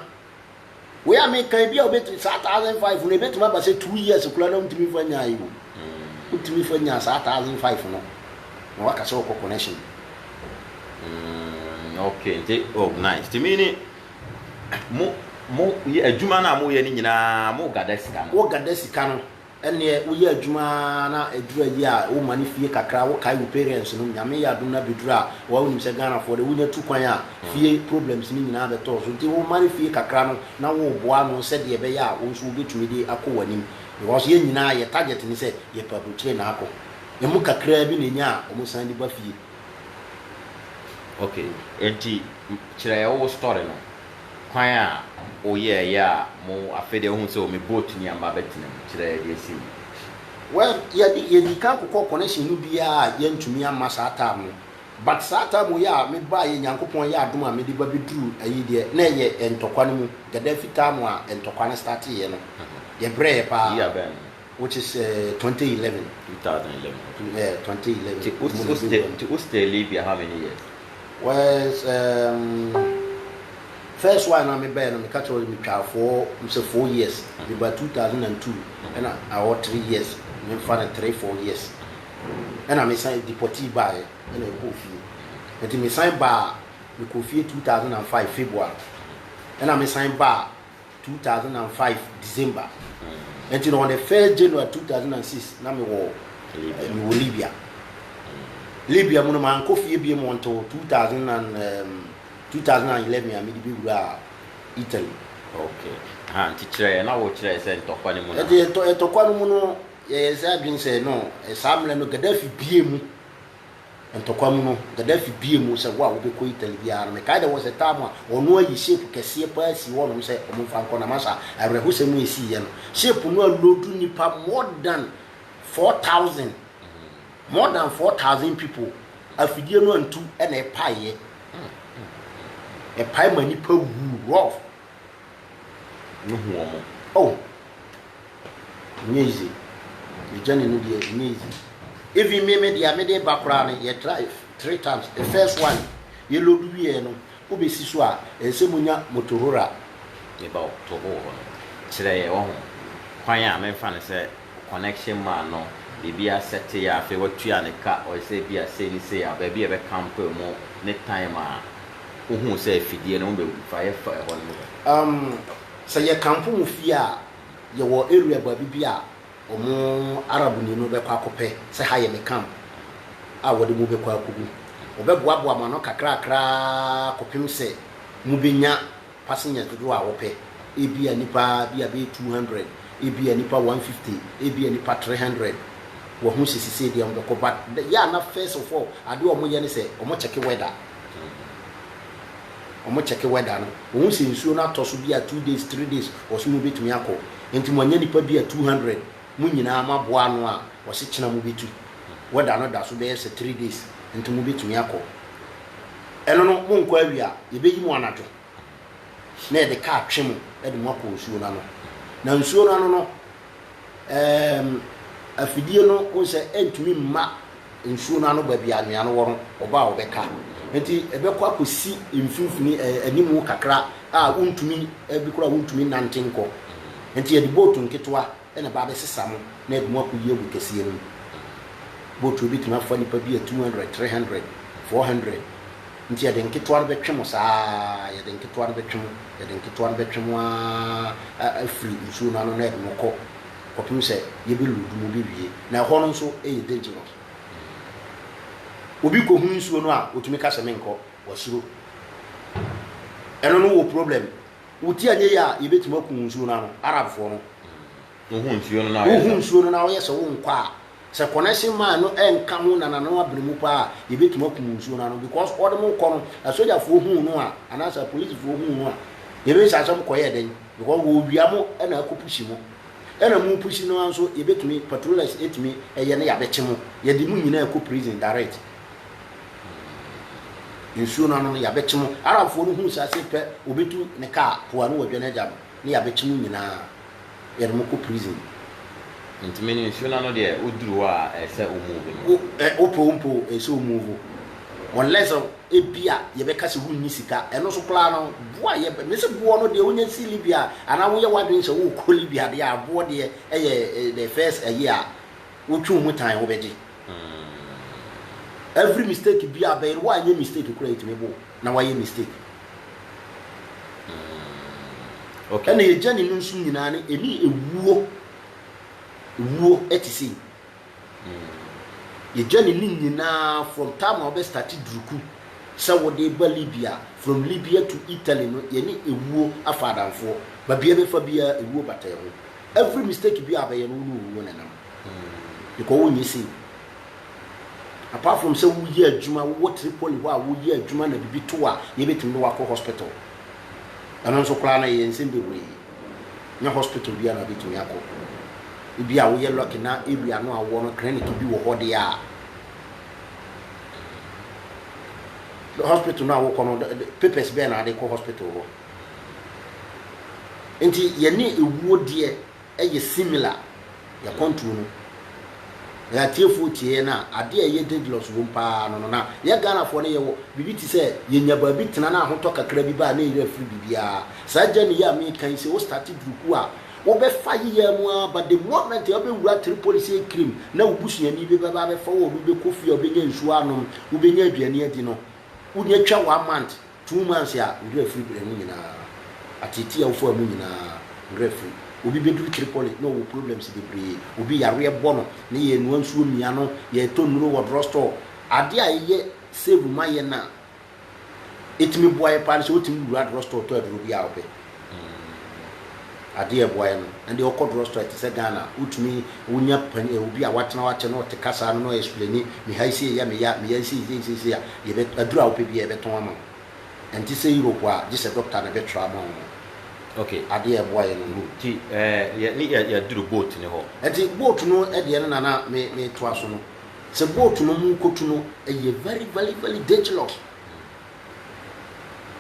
we American bia obetri 1,500 no betuma ba say 2 years kula na mtimi fanya ayo mtimi fanya 1,500 no na waka so ko connection okay nice to me mo ye adwuma na mo ye ni nyina mo gada sika no ene wo ye adwuma na adura yi a wo mani fie kakra wo kai wo parents no nyame ya dum na bedura wo wonim se Ghana for the wunya tu kwan a fie problems ni nyina be to so nti wo mani fie kakra no na wo boa no se de be ya wo nso betumi de akọwanim because ye nyina ye target ni se ye pabutre na akọ ye mu kakra bi na nya o mu san di ba fie. Okay enti kire wo story no kwan a o ye ya mo afede hu se o me boat ni amba betina kire de si well ye di kan ko connection no bia ye ntumi amma sata mo but sata mo ya me ba ye Nyankopon ya adom a me di ba beduru ayi de na ye entokwa no mu gada fita mo a entokwa na start ye no ye bre pa yeah ben which is 2011 yeah 2011 to stay Libya how many years? Well first one I me be no me catch me twa for 4 years about 2002 and I was 3 years me for 3-4 years and I me sign deportee by and I go fee and me sign bar me go fee 2005 February and I me sign bar 2005 December and on the 1st January 2006 na me wo Libya mo man ko fie bi mo until 2011 I made be Italy. Okay. Teacher na wo kire se ntokwa ni mu na. Ntokwa no mu no yes I been say no Samuel no Gaddafi biemu ntokwamu no Gaddafi biemu say wa wo be ko Italy bia no me kai there was a time ono ayi shape kese pa si wonom say omfa nko na masa awreho semu esi ye no shape no lodu nipa more than 4,000 people afidie no antu e na epaye e pai mani pa wu rough no huomo oh easy the journey no be easy even me dey background ye try 3 times the first one ye lodu wie no obesi so a ensemunya motorora ye ba to ho kire ye wo ho kwan a me fa ne se connection man no bibia set ya fe watua ne ka o se bia se ni se ya ba bia be camp mo ne time a ohu se fidie no be fa ye fa ho no say ye camp mu fi a ye wo area ba bibia omo arabu ni no be kwa kope say ha ye me camp a wo de mu be kwa kugu obeboa ma no kakra kopim se mu benya passengers do a wo pe ebia nipa bia be 200 ebia nipa 150 ebia nipa 300 wo hu sisi de am ko but ya na first of all ade o mo ye ne se o mo check weather no wo hu se nsuo na to so bia 2 days 3 days o so mu betumi akọ enti mo anya nipa bia 200 mu nyina maboa no a wo se kina mu betu weather no da so be 3 days enti mu betumi akọ eno no mo nkọ awia ye beyi mu anato na e de ka atwe mu e de mo akọ nsuo na nsuo no afidie no o se entumi mma nsuo no ba bia anua no wo no oba obeka enti ebekọ akosi mfimfini animu kakra a untumi ebikura untumi nantenko enti ye di boat nketwa ena ba be sesa mo na edmu akoyi ebu kesie no boat obi tuma fa nipa bia 200 300 400 enti ye de nketwa no betwemo saa ye de nketwa no betwemo a free nsuo no na edmu kọ kopim se ye be ludu mo bewie na ho no nso e dangerous obi ko hu nsuo no a otumi ka seme nko wasuro eno no wo problem uti anye ya yebetuma ku nsuo no arab fo no hu nsuo no na wo yese wo nkwa se connection man no enka ho na no abremu pa yebetuma ku nsuo no because all them ko no asoja fo hu no a anasa police fo hu no a yebe sa sam ko ye den because wo wia mo na akopushi mo ena mu pushi no anso yebetumi patrollers etumi eye na yabechemo ye di mu nyina ko prison direct nsuo no ya bechimo arafo no hu sase pe obetu ne ka poa no wadwa na jam ne ya bechimo nyina ye no ko prison ntimi nsuo no de oduru a ese omuvu opompo ese omuvu unless ebia ye be kase hu ni sika eno so kla no boa ye me se boa no de onya si libia ana wo ye wadwen se wo ko libia de abo de eye the first year wo twu mu tan wo beji every mistake be a bear why any mistake you create me bo na why any mistake okay and ye journey no nsu nyina ne eni ewuo etisi ye journey ni nyina from time we start druku so we dey Libya from Libya to Italy no ye ni ewuo afadanfo ba bia be fa bia ewuo bataye ho every mistake be a bear no ewuo nenam because won yesi apart from say we year adwuma wo Tripoli wa wo year adwuma na bibi to a ye betim no wako hospital ana so kla na ye nsembe we nya hospital bia na bitim yakọ bia wo ye lucky na area no awo no clinic bi wo hode a the hospital na wo kono papers be na de ko hospital wo enti ye ni ewuo de eye similar ya control no ya tiefu tie na ade ye dangerous wo mpa no na ye Ghana fo ne ye wo bibi ti se ye nya ba bi tena na ahoto kakra bi ba na ye afri bibia sa je ne ya me kan se wo start druku a wo be fa ye mu but the moment you be wura Tripoli say cream na wo busuani bi ba be fa wo bi kofi o be nya nsu anom wo be nya aduane adi no wo nya twa 1 month 2 months ya wo afri bi mu nyina atiti ya wo fo mu nyina refri obi bedu Tripoli no wo problems be pre obi yare bono ne ye no nsuo mia no ye to nuro wo drugstore ade a ye save maye na etimi boy pa so otimi wura drugstore to aduro bi a ope ade boy no and the okod straight say Ghana utumi unya obi a watena wache no te kasa no explain me ha isi ya me ya isi ya ye be adura ope bi ye be ton ama and ti say Europe a just doctor na be trauma okay ade boy no ti ya duru boat ne ho enti boat no e de na me to aso no se boat no mu kotu no e very very dangerous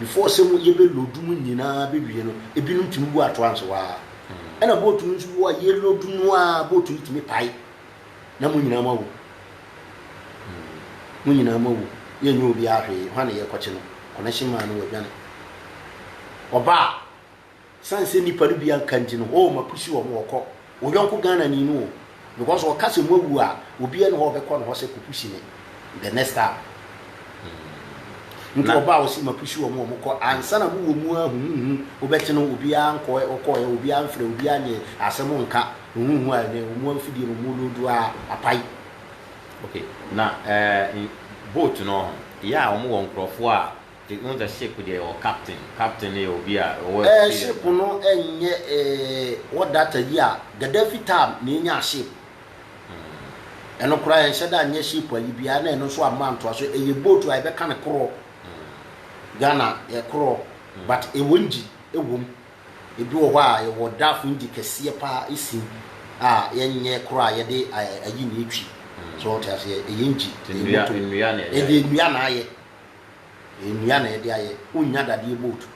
before some ye be lodu mu nyina be wie no ebinum timi bu ato anso wa ena boat no nso wa ye lodu no a boat no timi pai na mu nyina mawo ye nyu obi ahwe hwa na ye kwache no connection man no wa oba sanse nipa no bia kanji no o mapusi wo mo okọ wo yonko Ghana ni no because o kase mo wu a obi ene ho be kọ no ho se kupusi ne the next time nti oba o si mapusi wo mo okọ ansa na mu wo mu ahu obeti no obi an kọ okọ ya obi an frɛ obi anye asɛm nka a ne mu afidi no mu lodu a apai okay na boat no ya o mu won krofo a the on the ship there or captain e obi a ship no enye what that year Gaddafi time na enya ship eno kura en sheda anya ship ali bia na eno so amanto so eye boat a be kan kro Ghana e kro but e wonji e wom e bi wo a e wo dafu nji kese pa isi a yenye kro a ye de ayi na etwi so ta se e yenji nua na aye enua na ede aye unya dade boat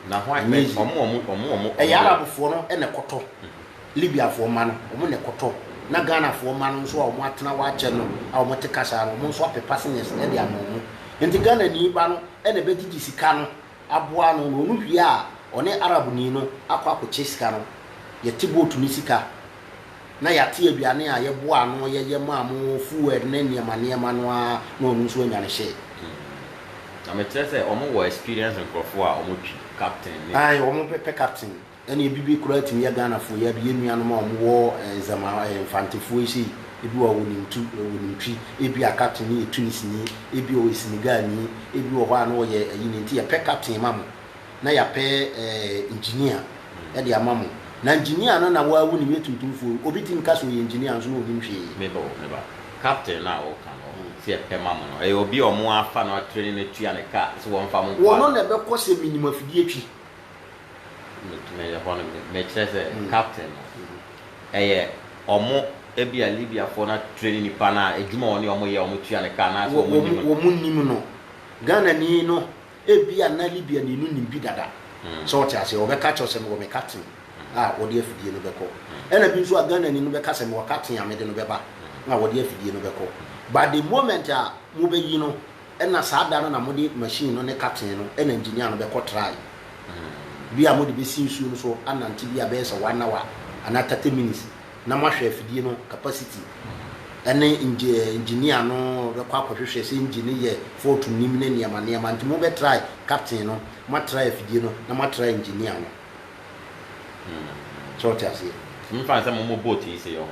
na ho ayi omo e Arab fo no e ne koto Libya fo ma no omo ne koto na Ghana fo ma no so a omo atena wa che no a omo te kasa no omo so apepa senes e de amomo enti Ghana ni ba no e ne be didi sika no aboa no no hwi a one Arab ni no akwa che sika no ye ti boat ni sika na ya tie aduane a ye boa no ye ma mo fuel na niema no a no no so anya ne hye na me tell say omo wo experience nkrofo a omo twi captain ni ai omo pe captain ene bibi kura timi ya Ghana fo ya bi enua no ma omo wo zama infantefo isi ebi wo woni twi ebi a captain ni Tunis ni ebi o Senegal ni ebi wo ha no ye ayi ni nti ya pe captain ma mo na ya pe engineer e de ama mo na engineer no na wa wu ni metuntumfo obi tim ka so ye engineer so no obi nhwe me ba captain na o kan se pema mo no e obi omo afa no training na tua ne ka so won fa mo wo no na be ko se minimum afidie twi me ya hono me chese captain eye omo ebi a Libya for na training pa na ejuma oni omo ye omo tua ne ka na so wo munnim no Ghana ni no ebi a na Libya ni no nimbi dada so what ase wo be ka cho se mo me captain wo de afidie no be ko ena bi so a Ghana ni no be ka se mo captain a me de no be ba na wo de afidie no be ko. But the moment mu be yi no na saada no na mo de machine no ne captain no na engineer no be ko try bi a mo de be sinsu no so ananti bi a be se 1 hour ana 30 minutes na mo hwe afidie no capacity ene engineer no be kwa kwahwehwe se engineer ye for to nim ne niama nti mo be try captain no mo try afidie no na mo try engineer no so ta se mi fa se mo boat yi se yo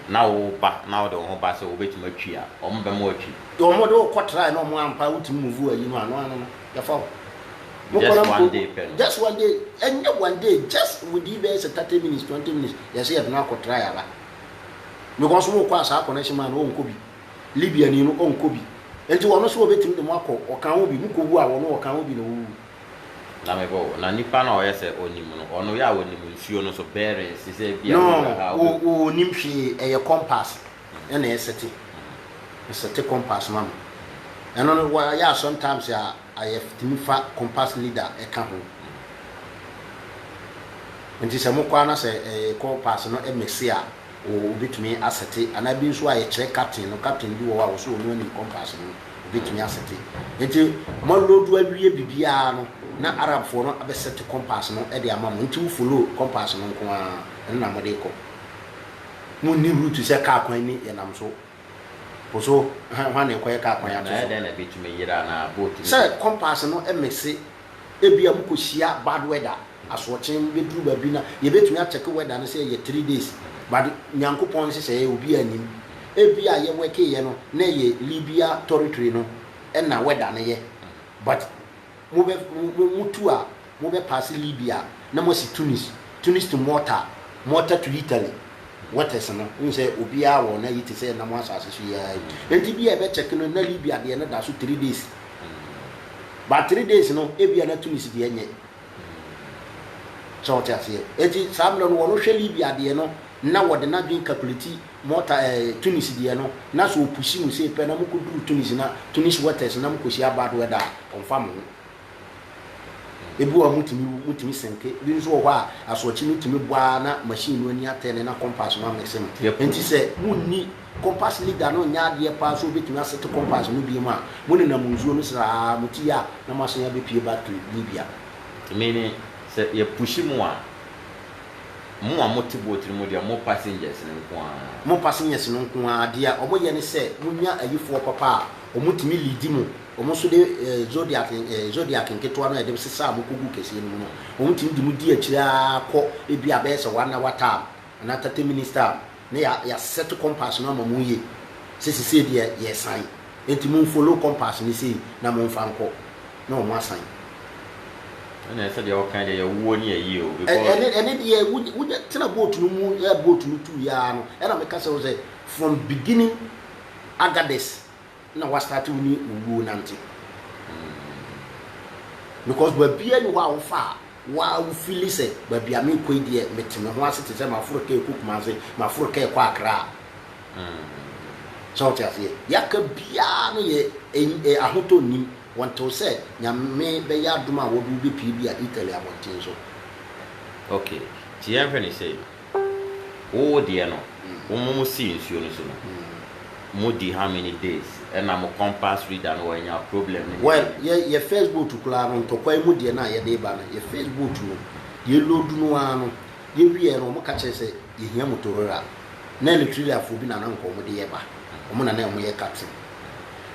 na wo ba na wo de ho ba se wo betuma twi a omo be mo atwi omo de ko try no mo ampa wuti move ayi no ano ya fa just one day and one day just with the best 30 minutes 20 minutes ya say na ko try ala because mo kwa sa connection man wo nko bi Libya ni no onko bi enti wono so obetim de mo akọ okan wo bi mu ko wu a wono okan wo bi no wu na me bo na nipa na o yese onim no ono ya wonim nsuo no so bere sise bia no o nim hwe e compass na esete compass mam eno no wa ya sometimes ya I have to fa compass leader e ka ho nti se mo kwa na se compass no e mexia o bitumi asete ana bi nso a ye kire captain bi wo wa so no ni compass no bitumi asete nti mo lodu awie bibia no na Arab fo no abesete compass no e de ama mo nti wo follow compass no nko a na mo de ko mo ni route se ka kwan ni ye nam so poso ha na ekoye ka kwan ya so na na bitumi yira na boat se compass no e mexi e bia mo ko hia bad weather aso chen be duru ba bi na ye betumi a check weather no say ye 3 days but nyankopon se say obi anim e bia ye weke ye no na ye Libya territory no e na weather no ye but mo be mutu a mo be pass Libya na mo si Tunis Tunis to Malta to Italy. What is no? You say Ubia or Nay to say Namas as she and to be a better can only be at the end of 3 days. But 3 days, no, Ebia not Tunis the end. So, it is some one shall be at the end. Now, what the not being calculated, Malta Tunis the end. Now, so pushing say Penamuku Tunis waters, Namukusia bad weather on farming. Ebu mutimi senke bi nso ho a asochi mutimi bua na machine wani atene na compass no mexem enti se munni compass leader no nya de pa so betimi asete compass no bi ma muni na munzuo no sra mutia na maso ya be pie back to Libya meaning se ye pushi mu a motibo tiri mu de mo passengers no nko a de a omo ye ne se munya ayifo papa omutimi lead mu omo so de zodiac nketo no e de sesa amokogu kese no no omutimi di mu di akira kɔ ebi abese wana wata na 30 minister na ya set compass no ma mu ye sisi de ye sign enti mu follow compass ni sei na mu fa nkɔ na o mu asan na ese de o kan de ye wo ni ayi o because ene de ye wo tena boat no mu ya boat no tu ya no e na me ka say from beginning Agades na wa start ni ugu nanti because babia ni wa fa wa feel say babia me ko die metime ho asete say mafurika ekuk manze mafurika ekɔ Accra so tia se yaka bia no ye ahoto nim wanto say nyame be ya duma wo bi pi bia Italy abontin so okay ti ya fani say o de no o mo si nsuo no so no modi how many days and I'm a compass reader no any problem well ye Facebook to kula no to kwai modi na ye de ba na ye Facebook no ye load no ano ye wie no mo ka che se ye hia motorora na electric afo bi na na nko mo de ye ba o mo na na mo ye captain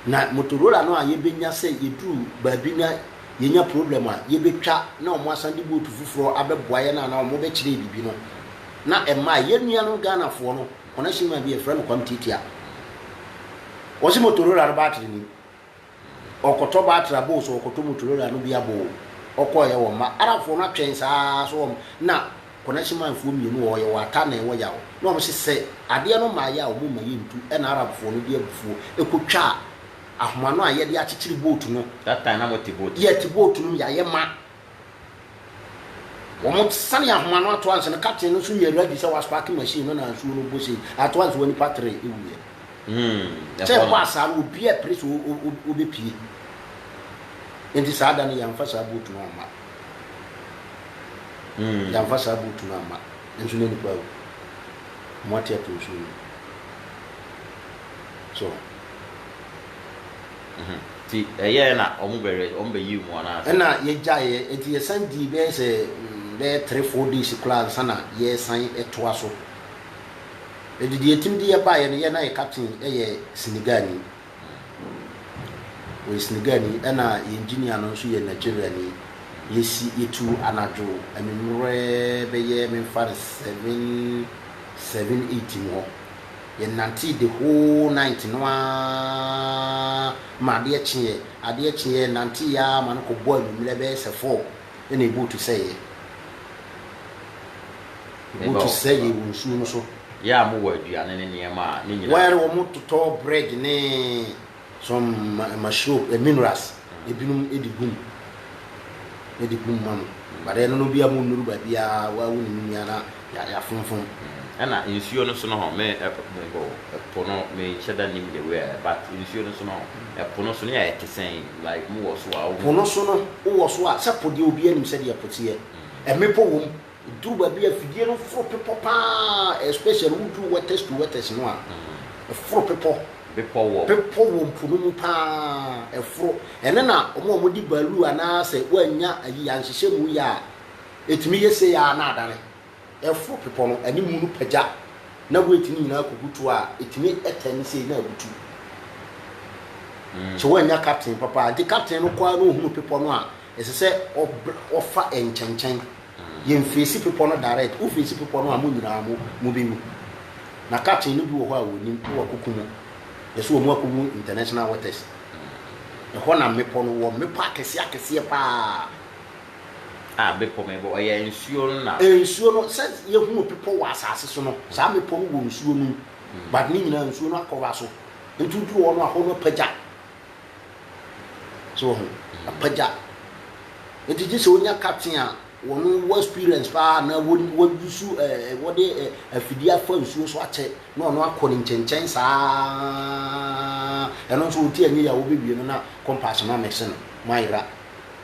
na motorora no a ye benya se ye du ba bi na ye nya problem a ye betwa na o mo asande boat fufuro abeboa ye na o mo be kire bibi no na e ma ye nua no Ghana fo no connection ma bi e friend kwam titia osi motorora battery ni okoto battery abo so okoto motorora no bi abo okoye wo ma arafo no atwen saa so na connection man fu mi no wo ye wata na wo ya wo no mo se ade no ma ya wo ma yentu e na arafo no bi abufu ekotwa ahoma no aye de akikiri boat no that time na moti boat ye ti boat no ya ye ma wo mo sane ahoma no ato anse no captain no so ye ready say was parking machine no na so no bosi ato anse woni patre ewuye say wasa no bi e press o be pie enti sada no ya mfasa boat no ama ya mfasa boat no ama enso ne kwa mo atia to so ti eye na omubere ombe yi mu ana na ye jaye enti ye sandi be se be 3-4 days class sana ye san etoa so edidi etim di ye ba ye na ye captain ye Senegani we Senegani na engineer no so ye Nigeria ni yesi etu anajo amemre be ye me far 7-8 mo ye nanti the whole night no ma de chie nanti ya man ko boy mi lebe se 4 ene able to say we su no so ya mo wa aduane ne niema ni nyina where wo mo to bread ne some mushroom minerals ebinum edigum man bare no bia mo nuru ba bia wa woni mi ana ya funfun ana insuo no so no ho me go pono me cheda nim de we but insuo no so no pono so ne ya ekisen like mo wo so a pono so no wo so a sapodi obi anim se de apotie emepo wom duruba bia fidie no fro pepo pa especially udu waters no a fro pepo pepo wom pono mu pa efro ene na omo di balu ana se wanya ayi anhyehyɛ mu ya etimi yese ya na adane efro pepo no ani mu no pagya na wetini nyina kokutu a etimi etani sei na abutu so wanya captain papa di captain no kwa no hu pepo no a esese ofa enchenchen ye mfesi pepo no direct o fesi pepo no a mo nyina mo be mu na captain no bi wo ho a woni wo kokumu yeso wo mo akomu international waters e ho na mepo no wo mepo akese pa be pome bo oye nsuo na nsuo no se ye hu people wa asase so no sa me pom wo nsuo no but ni nyina nsuo no akọwa so ntutu wo no aho no pagya so ho apagya enti se onya captain a wonu wo experience pa na wo dusu wo de afidi afa nsuo so ache na ono akọ ni nchenchen saa eno so oti anyi ya wo bewie no na compass na medicine maira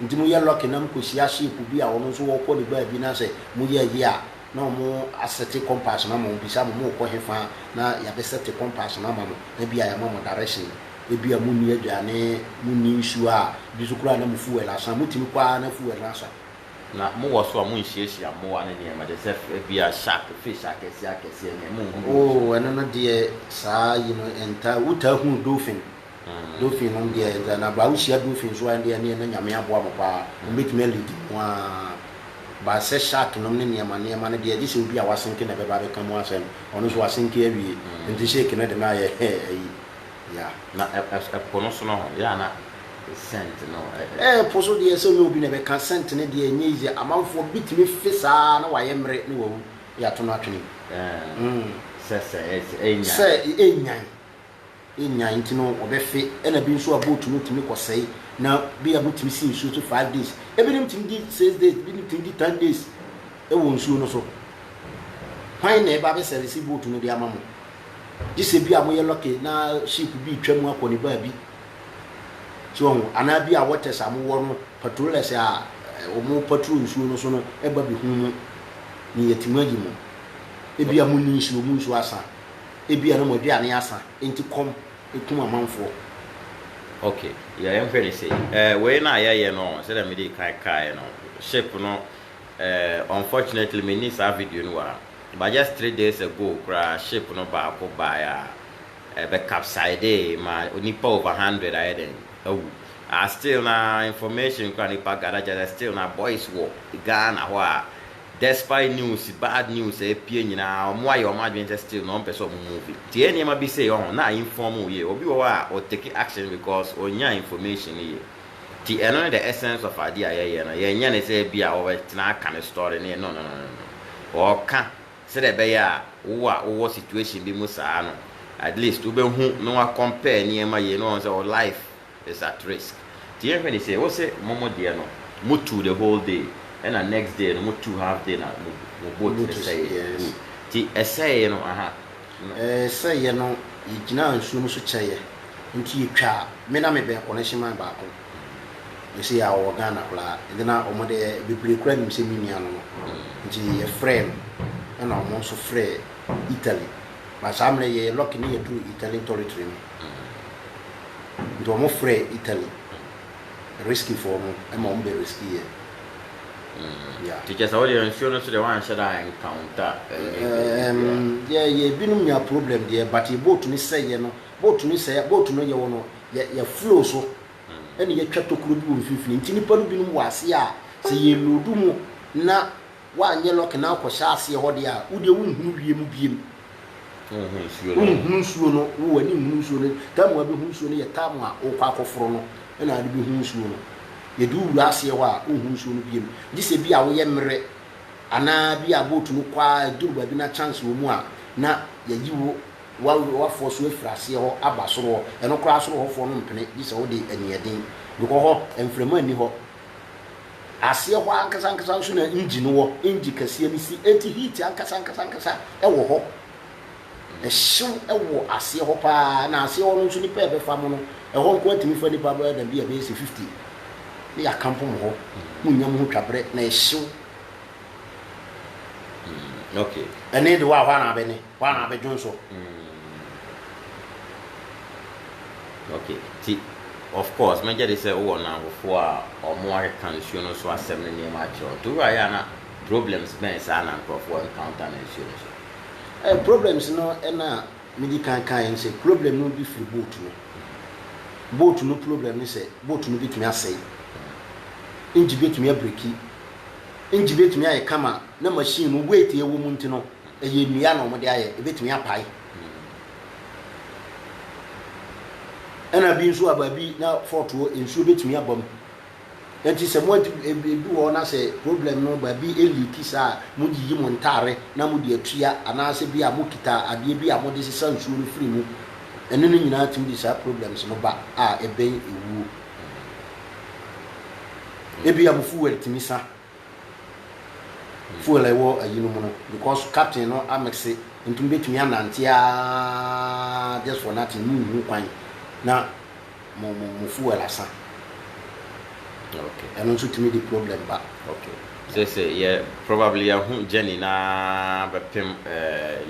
nti mo ye lock na mkosia shape bi a ono so wo kọ ni ba bi na se mo ye yi a na mo asset compass na mo bisa mo kọ hefa na ya be set compass na mo na bi a ya mo direction ebi a mo ni aduane mo ni nsuo a bi so kura na mo fuel asan mo timi kwa na fuel asan na mo wo so a mo nhiehyia mo wa ne ne ma de se bi a shark fish akese ne mo oh eno na de saa you know enta uta hu dolphin dolphin on de na ba usia dolphin so ande ne na nyame aboa mo pa mbetime lead wa ba se shark no ne ne ma ne de di se obi a wasenke na be ba be kan mo asem ono so wasenke awie enti shake na de na ye ya na kono so no ya na cent no poso de se obi na be kan cent ne de enye amanfo bitime fisa na waye mre ne wo ya to no atwene enyan ntino obefe ena bi nso abotu no timi kosai na bi abotimi si nso to 5 days ebinim timi di 6 days binim timi di 10 days e wo nso no so hwan na e ba be service botu no di amamo dise bi amoye loke na ship bi twam akoni ba bi so ana bi a water samu wo no patrollers a omo patrol nso no so no e ba bi hu ni yetimaji mo ebi amuni nso mu nso asa ebi ana mo aduane asa enti kom ekum amanfo okay ya yam fere say we na ye no say that me dey kai no ship no unfortunately me need that video no wa but just 3 days ago crash ship no ba ko ba ya be capside ma onipa over 100 I then still na information kwa nipa garaja still na boys war Ghana ho despite news bad news pie nyina omo aye omo adwen still no person movie tie ene ma bi say na inform we obi wo a o take action because onya information ye ti eno the essence of idea ye no ye nya ne say bia o tina aka ne story ne no o ka say the be ya wo situation bi mu saa no at least we be hu no wa compare ne ma ye no say our life is at risk ti ene when say wo say momo de no mutu the whole day and the next day no more 2 half day na mo boat say ti essay no say no igina nsu no so cheye nti etwa me na me be connection man ba ko me say ya wo Ghana kula ndina omo de bebre kura ni se minia no nti ye friend na omo so free Italy ma samle ye lock ni ye through Italian territory ndo omo free Italy risky for mo e mo be risky ye yeah teacher so the insurance the one should I encounter yeah binum nya problem there but e boat ni say no boat no ye wono ye flow so ene ye twa tokuro bi wo mfifini nti nipa no binum wase a se ye lodu mu na wa anye lock na akosha ase ho de a wo de wunhunu wiem biem nsuo no wo wani nsuo no tamu abi nsuo no ye tamu a wo kwa akoforo no ena ade bi nsuo no ye du wu ase ho a wo nsuo no biem dise bi a wo ye mre ana bi a boat no kwa duru ba bi na chance wo mu a na ye yiwo wa force we frase ho abasoro eno kra asoro ho fo no mpene dise wo de anieden because ho enfrema ni ho ase ho ankasa nso na engine wo engine kase ni si enti heat ankasa e wo ho ehyew e wo ase ho pa na ase ho no nso ni pa be fa mo no e ho nko atimi fa ni pa ba da bi e be 50 ni akampo mo ho munyam ho twabre na ehyew okay ene de wa na be ni wa na be jonso okay see of course major they say oh na before or more can show no so asem ne ma cho to wa ya na problems ben sa na for encounter na insurance problems no na medical kan say problem no be free boat no problem ni say boat no bitumi asai engine bitumi abreki engine bitumi aye kama na machine no weight ye wo mu ntino eye nua na mo de aye bitumi apai ana bi nso ababi na forto ensuo betumi abam enti se mo ebi wo na se problem no ba bi eliki sa mo yi mo ntare na mo de atua ana se bi a mo kita ade bi a mo de sesa nsuo no free mu eno no nyina tim di sa problems no ba a eben ewu ebi am fuel timisa fuel ewo ayino mu no because captain no amexe ntum betumi anantia just for nothing mu kwan na mo fuel asa. Okay. And also to me the problem back. Okay. Say yeah, probably a Jenny na bepim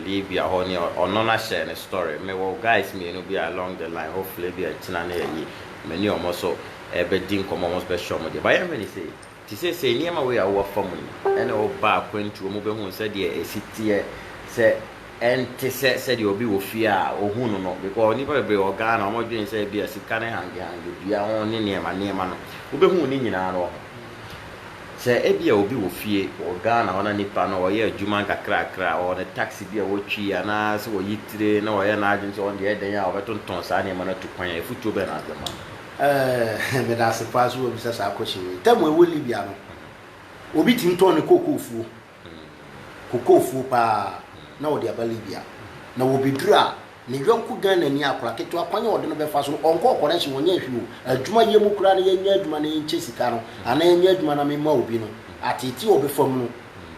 Libya or nona share a story. Me well guys me no be along the line. Hopefully be a chinane yi. Many almost bedin come almost be show me. But I many say to say near my way I work for money. And all back when to move who said yeah a city say and te said you be with fear or who no because never be organ or more doing say be a sick can hang you are only near my name man. Ube hu ni nyina no se ebia obi wo fie o Ghana ona nipa no ye adwuma kakra o ne taxi bia wo twi ana se wo yitire na wo ye na adwun so on de eden ya obetonton sa ne ma na tukwan ya futu be na adema me da se pass wo bi sa akochi tamo ewo Libya no obi tinton ne kokofu pa na wo de aba Libya na wo bidura ne yonku Ghana ni akora keto akwanya wode no befa so onko okora hye wonye hwe adwuma ye mu kura ne yenya adwuma ne yenche sika no ana yenya adwuma na mema obi no atiti obi fam no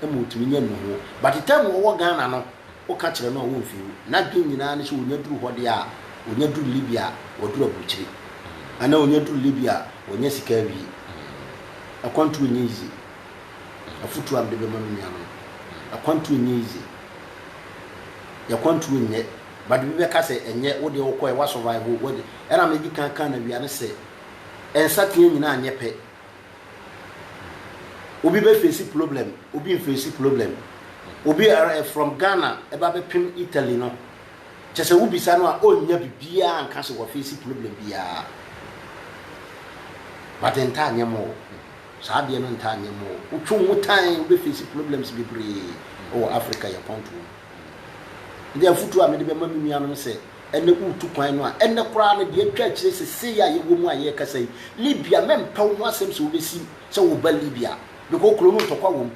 emu utumi nya no ho but time wo Ghana no o ka kire no wo mfi na dwen nyina ne so wonya duru hode a wonya duru Libya woduru abuchiri ana wonya duru Libya wonya sika wi akwantu wonya izi afutu am de be manu nya no akwantu wonya izi ya kwantu wonya but we be ka say enye wo de wo koy wa survive wo de era me di kan na wi ane say ensatie nyina anye pe obi be face problem obi face problem obi are from Ghana e ba be pim Italy no chese wo bisa no a onya bibia anka se wo face problem bia but enta anye mo sa de no enta anye mo utwu mutan obi face problems bebre o Africa ya ponto ndi afutu a me de be ma mimia no se ene utu kwan no a ene kura no de atwa kire se ya ye wo mu a ye kasa yi Libya mempa wo asem se wo besi se wo ba Libya because kuro no tokwa wo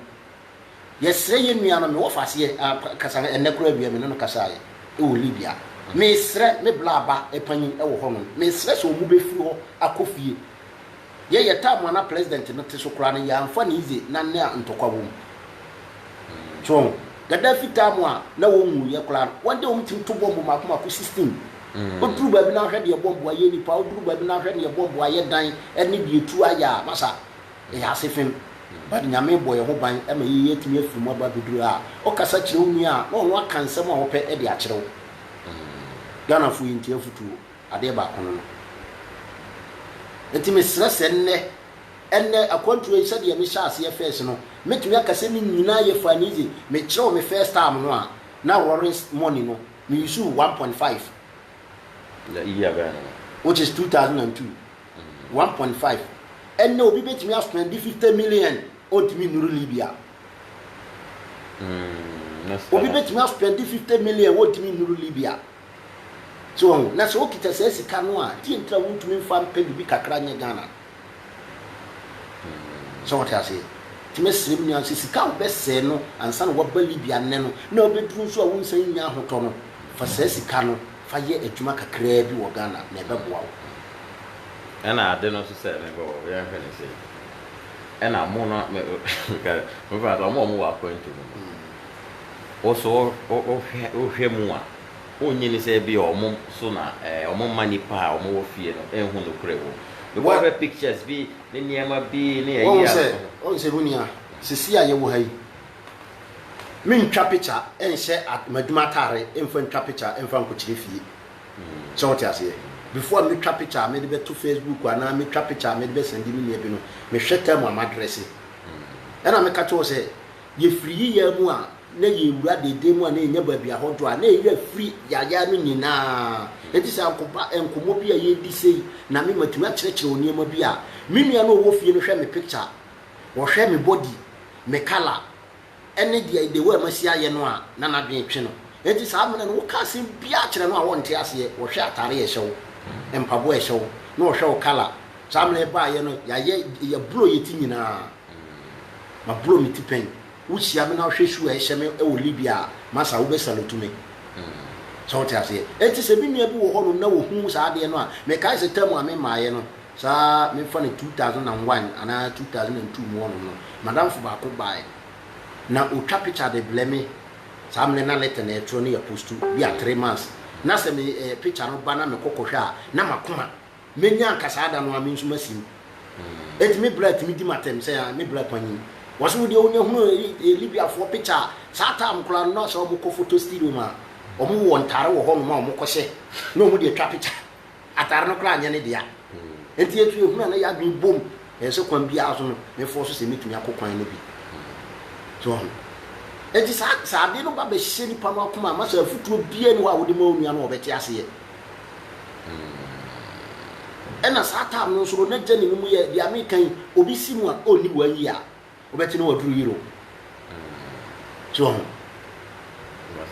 yesre ye nua no me wo fase kasa ene kura bia me no kasa ye e wo Libya me sre me blaba e panyin e wo ho no me sre se wo mu be firi ho akofie ye tamu na president no te so kura no ya amfa ni ize na ne ntokwa wo so Gaddafi tamu a na wo mu ye kura wonde wo mtim to bomb makoma ko 16 oduru ba bi na hwede ye bomb aye nipa oduru ba bi na hwede ye bomb aye dan ene bi etu aya masa e ya sefem ba nyame boye ho ban e ma ye yetimi afiri mo ba biduru a o kasa kire unu a na ono aka nsem a wo pe e de a kire wo Ghana fu yinti afutu ade ba kono no etimi stress enne akwantu e sade me sha ase first no metumi akase ni nyina ye fanizi me kire me first time no a na roaring money no me use 1.5 the year ban which is 2002 1.5 enne obi betumi spend 50 million otimi nuru Libya obi betumi spend 50 million otimi nuru Libya so na so kita se sika no a ti entra wontumi mfa mpa bibi kakra nye Ghana so what I say time srim nyan sika wo bese no ansa no waba Libya ne no na obedru so a won san nya hoto no fa se sika no fa ye adwuma kakra bi wo Ghana na beboa wo ana ade no so se ne go ya hwe ne se ana mo no me fa do mo wa point o so o hwe mu a onye ni se bi omo so na omo manipa omo wo fie no enhu no kure wo the whatever pictures bi ne niema bi ne ya on se bunia sisi aye wo hai min twa picture enhye maduma tare emfa ntwa picture emfa nkochire fie so what you say before me twa picture me de to Facebook ana me twa picture me de send me bi no me hweta mu amadresse ana me ka to se ye free ya mu a na ye wura de mu a na enya ba bia hodo a na ye free ya no nyina enti se akoba enkomo bi a ye di sei na me matumi a kyerɛkyerɛ oniema bi a me nua no wo fie no hwɛ me picture wo hwɛ me body me color ene de we masia ye no a na na dwen twe no enti sa amena no wo ka se bia kyerɛ no a wonte ase wo hwɛ atare ye hyew empabo ye hyew no wo hwɛ wo color samle ba ye no ya blow yeti nyina ma blow mi ti pen wuchia me na hwehwu a ehye me e wo Libya masa wo be salutumi so what ase enti se bi nua bi wo ho no na wo hu sa ade no a me kai se tamu a me maaye no sa me fa ne 2001 ana 2002 mo no madam fu ba ko bae na o twa picture de blame samle na letter na etro ne ya postu bi a 3 months na se me picture no ba na me kokohwa na makoma menya nkasa ada no ame nso masim enti me bra timi di matem se ya me bra panyin waso de onya hu Libya for picture sa tam kula no so mo ko photo studio ma omo wo ntare wo ho no ma omo ko hye na omo de twa picture atare no kula anya ne dia enti etu hu na ya dun bom so kwan bia aso no me fo so se metumi akokwan no bi so enti sa de no ba be hye ni pa no akoma ma sa futuo bia ni wa wo de ma onua no obeti ase ye ena sa tam no so na jani mu ye dia me kan obi simu a oni wa yi a obeti no waduru euro so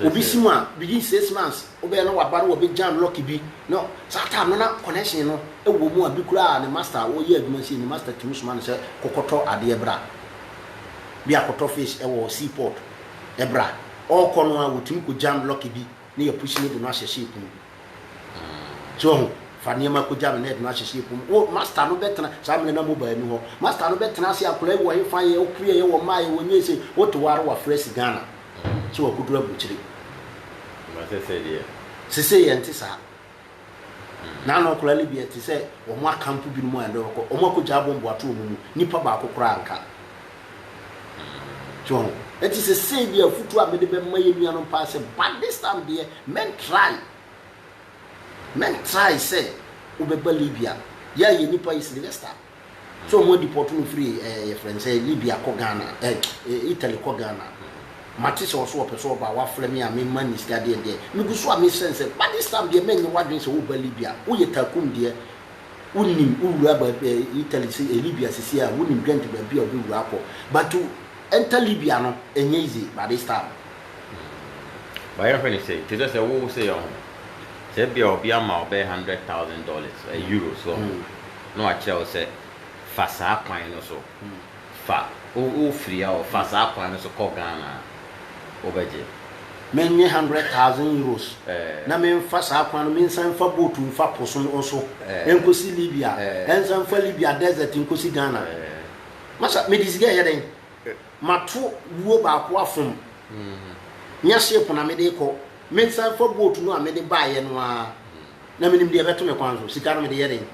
obi simu a begin 6 months obe no waba no obi jam lucky bi no sa tam no na connection no e wo mu a bi kura ne master wo ye adwuma si ne master timusuma no se kokoto ade ebra bi akoto fish e wo seaport ebra all kono a wotumi ko jam lucky bi ne ye push ne do no ahye shape mu so faniema ko jam ne do no ahye shape mu o master no betena sa me na mobile ni ho master no betena se akora e wo he fan ye okue ye wo mai wo nyese wo to ware wa fresh Ghana so wa kudura buchiri ma se dia se ye ntisa na no kula Libya ti se o mo akampu bi mu ande ko o mo ko jabo mbo ato mu nipa ba akokora anka so eti se dia futu a me de be maye nua no pa se but this time there men try say ubeba Libya ya ye nipa is Sylvester so mo deport no free your friend say Libya ko Ghana Italy ko Ghana match so person ba wa frame a me man is gade de me gu so a me sense but this time there men wadwen say ubeba Libya wo ye takum de unim uwura ba Italy say Libya sisi a unim grant ba bi obi wura ko but to enter Libya no enye easy by this time ba ya fini say to say wo say on say bi obi ama obe $100,000 euro so no a che say fa sa kwan no so fa o free a fa sa kwan no so ko Ghana obeje menye 100,000 euros na men fa sa kwan no men san fa botu fa poso also enkosi Libya ensan fa Libya desert enkosi Ghana masa medisiga ya den mato wo ba ko afom nya shape na mede ko men san fa botu no a mede baaye no a na menim de beto me kwanzo sika no mede ya den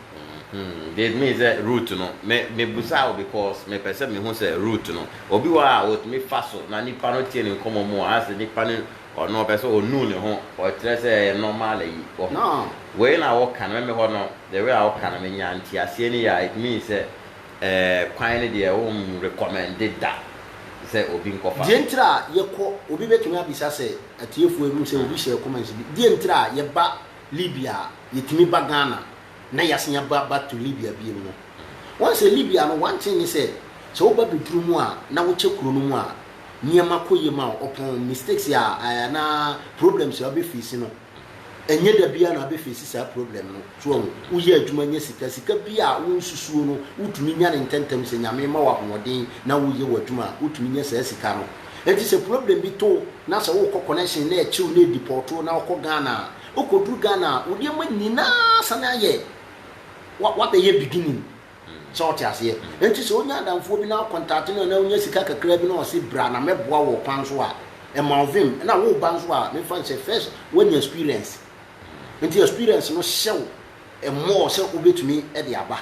they mean that route no me busa because me person me hu say route no obi wa out me faso na nipa no tie ne komo mo as nipa ne ono be so onu ne ho o tre say normal yi o no we na wo kan me ho no the way I wo kan me nya nti ase ne ya it means say kwan ne de wo recommended that say obi nkofa die ntra ye ko obi betumi abisa say atiefu emu say obi share comments bi die ntra ye ba Libya yetimi ba Ghana na yasenya back to Libya bi mu once Libya no one thing is say so oba bedru mu a na wo chekuro no mu a niema koye ma upon mistakes ya na problems ya be face no enye da bia na be face sa problem no so wo ye adwuma nya sika bia wo nsusuo no wutumi nya ne ntentem se nyame ma wa hoden na wo ye wadwuma wutumi nya sa sika no enti se problem bi to na so wo connection na e chiw na deporto na wo Ghana wo kodru Ghana wo de ma nyina sana ye what the year beginning so what as here enti so onya adamfo bi na contact na onya sika kakra bi na o se bra na meboa wo kwan so a e manvim na wo ban so a me fan say first when you experience enti experience no show e more say obetumi e de aba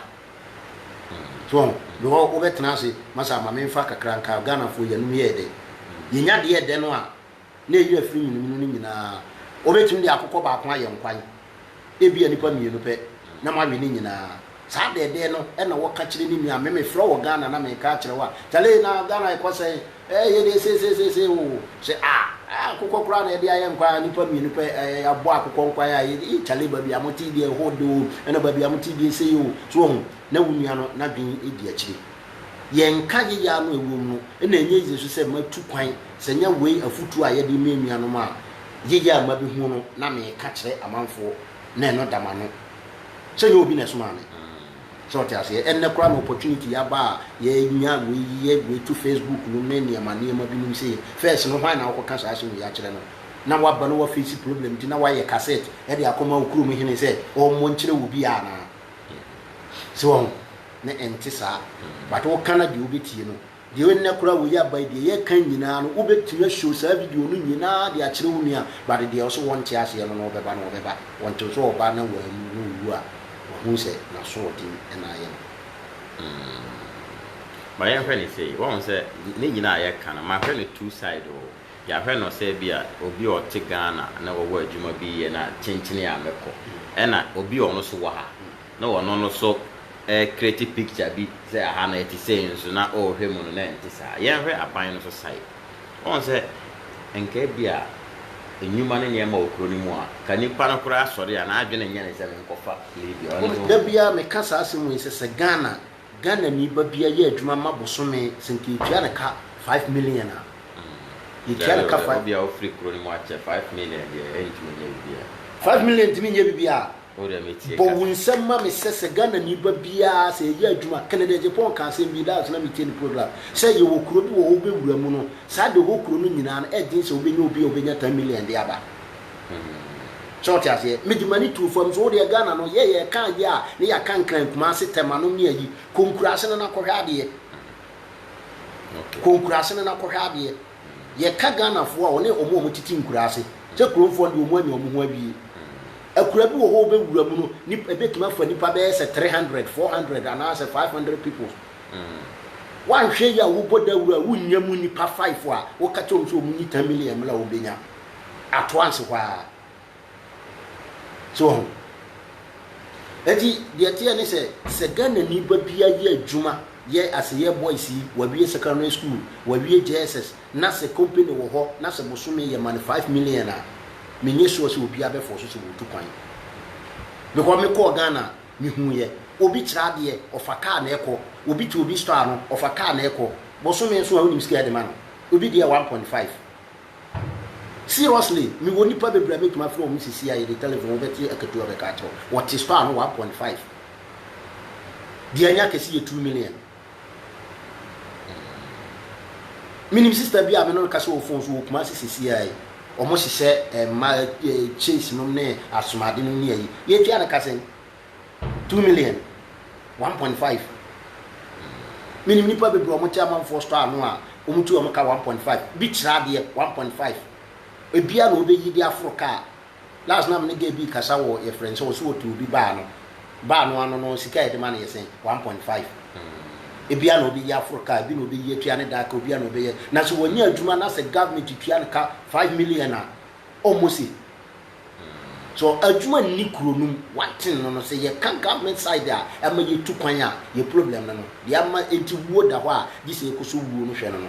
so no obetena se masa ma me fa kakra nka Ghana fo ye no ye de yenya de de no a na eyi afiri nyinu no nyina obetumi de akokọ ba akwa ye nkwan e bia nipa mienu pe na ma weni nyina sa de no e na wo ka kire ni nua me fro wo Ghana na me ka kire wa tale na Ghana e ko se ye de se o se akokọ kura na e de aye nkwa nipa mienu pe abo akokọ nkwa ya e tale ba bia moti de hodo e na ba bia moti de se o so ho na wunua no na dwen e di akire ye nka ye ya no ewu no e na enye Yesu se matu kwan se nya wei afutu a ye de me nua no ma ye ya ma bi hu no na me ka kire amanfo na no dama no so you obi na so ma me so te ase en na kura no opportunity ya ba ye nya we to Facebook no ne ne ma bi nim say first no hwan na wo ka sa we ya kire no na wa ba no wa face problem ti na wa ye cassette e de akoma okuru mu hene say o mo nkire wo bi ana so ne entisa but wo kana di obetie no de we na kura wo ya ba de ye kan nyina no obetie show sa video no nyina de akire wo nua but de also won tie ase no be ba won to so ba na wa mu a who say na so di na ye ma ye hwe ni say won say ne nyina ye kan ma hwe ni two side o ya hwe no say bia obi o te Ghana na wo adwuma bi ye na chenchene ya meko na obi o no so wa ha na wo no so create picture bi say aha na eti say nso na o hwe mu no na ntisa ye hwe aban no so sai won say enka bia enyuma ne nyema okro ni mu a ka nipa no kora asori a na adwene nya ne se nkofa lebi ono da bia me kasa asemu se Ghana ni ba bia ye adwuma mabosome senki tua na ka 5 million a ye tua na ka 5 bia ofri kro ni mu a che 5 million ye entumi nya bia 5 million timi nya bia o de metie bo wunsam ma me se Ghana ni ba bia se ye adwuma Canada Japan kan se bi da so na me tie ni program se ye wo kro bi wo be wura mu no sa de wo kro no nyina na e din se obenya obi obenya 10 million de aba short as ye me di mani tu fam so de Ghana no ye kan ye a ne ya kan kan kuma se tema no ne yi konkurase na kohwa de konkurase na kohwa de ye ka Ghana fo a one omo titi nkurase se kromfo de omo ani omo ho abi akura bi wo ho be wura mu no ni ebetuma fa nipa be se 300 400 and as 500 people wan hwe ya wo boda wura wunya mu nipa 5 a wo ka tom so mu ni 10 million mla wo benya at once kwa so eti de tie ne se Ghana ni ba bia ye adwuma ye as ye boys wa wie secondary school wa wie JSS na se company wo ho na se bosome ye man 5 million a menye so se obi abe for so wo tu kwan because me ko Ghana mi hu ye obi kira de ofa car na ekọ obi ti obi store no ofa car na ekọ bosome so a wonim sika de man obi de 1.5 seriously me woni pa bebra me tuma from sisi ayi the telephone obeti akatu abeka cho what is store no 1.5 de anya kesi ye 2 million minim sister bi a me no ka so phone so kuma sisi ayi omo hihye ma chase no ne asomade no ne ayi ye tua na kasen 2 million 1.5 minim nipa bebra omo tia man for store no a omo tu omo ka 1.5 bi kira de 1.5 ebia no be yi di Africa last na me ge bi kasa wo ye friend so so to bi ba no ano sika e de man ye sen 1.5 ebia no be yi Africa bi no be yi tua ne da ka obia no be ye na so wonya adwuma na se government tua ne ka 5 million a almost so adwuma ni kronum watin no se ye kan government side a ama ye tu kwan a ye problem no de ama enti wo da ho a di se ekoso wo no hwe no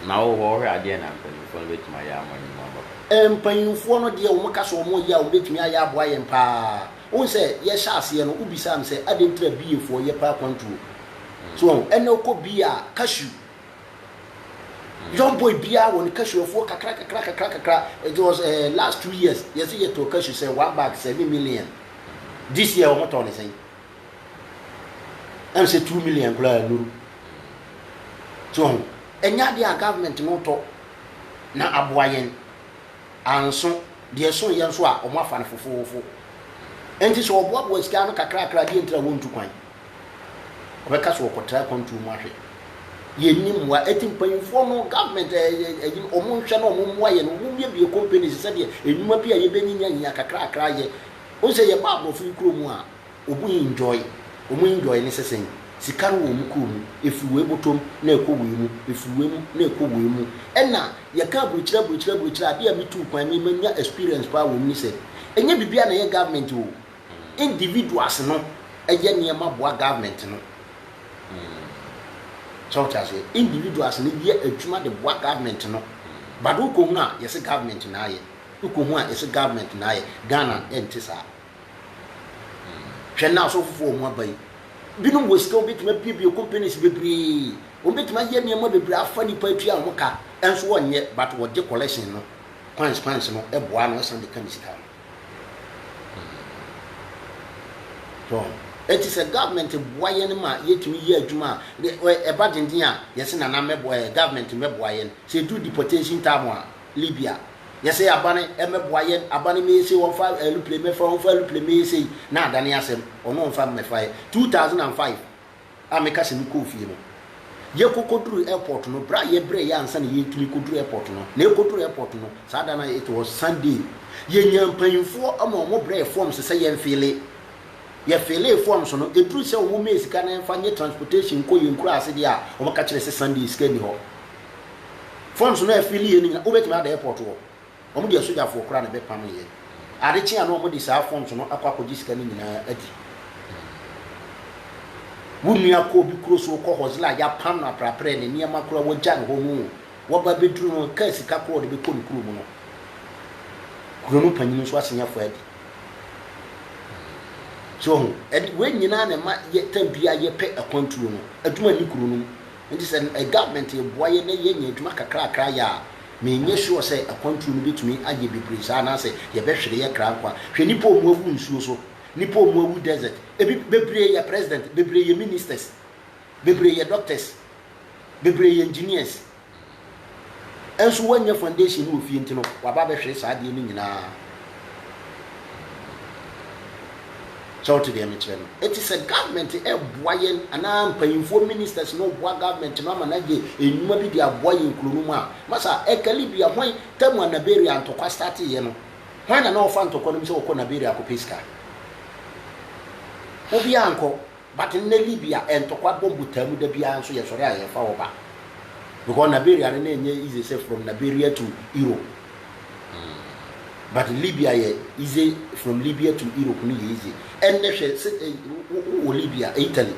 na wo ho hwe ade na mpanyinfo no betuma ya amani mo mpanyinfo no de wo maka so mo ya wo betumi ya aboa ye mpa won se ye sha ase no ubisa am se ade ntra biefo ye pa control so ene ko bia cashew young boy bia won cashew fo kakra it was last 2 years yes ye to cashew say 1 bag 7 million this year what on say am say 2 million kula nuru so enya dia government no to na aboayen anso de so yen so a omo afa na fofofo enti so oboabo sika no kakra de ntra wontu kwan obeka so okotra kontu mu ahwe ye nim wa etimpanyfo no government omo hwe na omo moa ye no omo bie companies se de enuma bia ye benyinya kakra ye o se ye ba abofu kuro a obu enjoy ni sesen sika no mu kumu efuwe botom na ekowe mu efuwe mu na ekowe mu ena ye ka buchira ade a bitu kwan me manya experience pa wo ni se enye bibia na ye government o individuals no eye niema boa government no so ta say individuals ni ye adwuma de boa government no badu ko hu a ye se government na aye ko hu a ye se government na aye Ghana entisa hwe na so fofo mu abai binum wo sika obetuma bibie companies bebre obetuma ye niema bebre afa ni pa atua mo ka enso wonye but wo de collection no kwans no eboa no san de kan sika so it is a government boyen ma yetumi ye adwuma e badendin a yesi na mebo government meboyen say do deportation time a Libya yesi abane meboyen abane me say won fa aluple me fa won fa aluple me say na adane asem ono won fa me fa 2005 ameka se mi ko fie no ye kokoduru airport no bra ye bre ya ansa na ye tuli koduru airport no na koduru airport no sada na it was Sunday ye nyampanyfo ama omo bre forms se ye mfile ye fele forms no eduru se omo me sika na mfa nye transportation ko ye nkura ase dia omo ka kire se Sunday sika ni ho forms no afili ye ni obetimi ada airport wo omo dia soja fo kura na be pam ye ade chi ana omo di sa forms no akwa kogi sika ni nyina adi wunua ko bi kuro so ko hozla ya pam na prapre ne niam akura wo jan ho mu wo ba bedru no ka sika ko de be ko kuro mu no kuro no panyin so asenya fo adi so edi we nyina na ma ye tambia ye pe akwantuo no aduma ni kuro no nti se a government e boye na ye nya aduma kakra ya me nye sure say akwantuo no betumi aye bebre sa na se ye be hwere ye kra kwa hwe nipa omu awu nsuo so nipa omu awu desert ebi bebre ye president bebre ye ministers bebre ye doctors bebre ye engineers enso wanya foundation no ofie ntino waba be hwere sa de ni nyina so to them it is a government e boyen ana mpanyimfo ministers no boa government no manage enuma bi dia boyen klonum a masa e kalibia hwan tamu anaberia antokwa start ye no hwan na ofa antokwa no bi se okọ naberia ko peska obi anko but in Libya entokwa bombu tamu da bia nso ye sori a ye fa wo ba because naberia na enye easy say from Liberia to Europe. But Libya is easy from Libya to Europe ni easy. And Libya, Italy.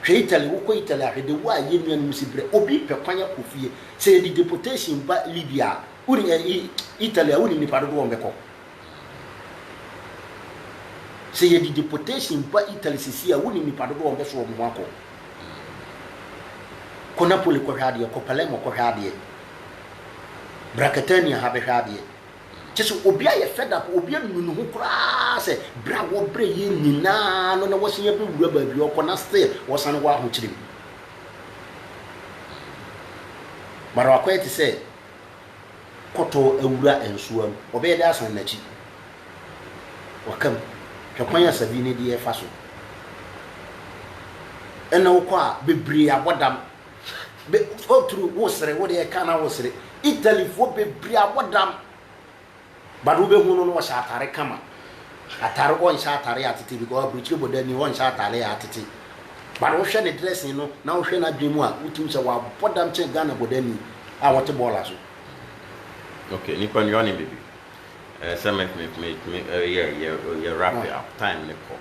Italy, who Italy, the why Union Musibre, Obi Pepanya Kufie, say the deportation by Libya, Italy, only Parado Meko. Say the deportation by Italy, Sisia, only Parado Meso Mwako. Conapoli Corradia, Copalemo Corradia, Bracatania have a radia. Just obia ye fed up obia nunu ho kra se bra wo bre ye nyina no na wo se ye be wura ba bi okona still wo san wa ho kirim mara akwete se koto awura ensuam obe da asan na chi wakam hwekwanya sabine di e fa so ena wo kwa bebre abodam be otru wo sere wo de kana wo sere Italy fo bebre abodam Barube huno no shatare kama atare on shatare atiti because bruchi bodani on shatare atiti but wo hwe ne dressing no na wo hwe na dwemu a utum se wa bodam che Ghana bodani a wote bola so okay ni kwa nyoni baby some me wrap it up time ne ko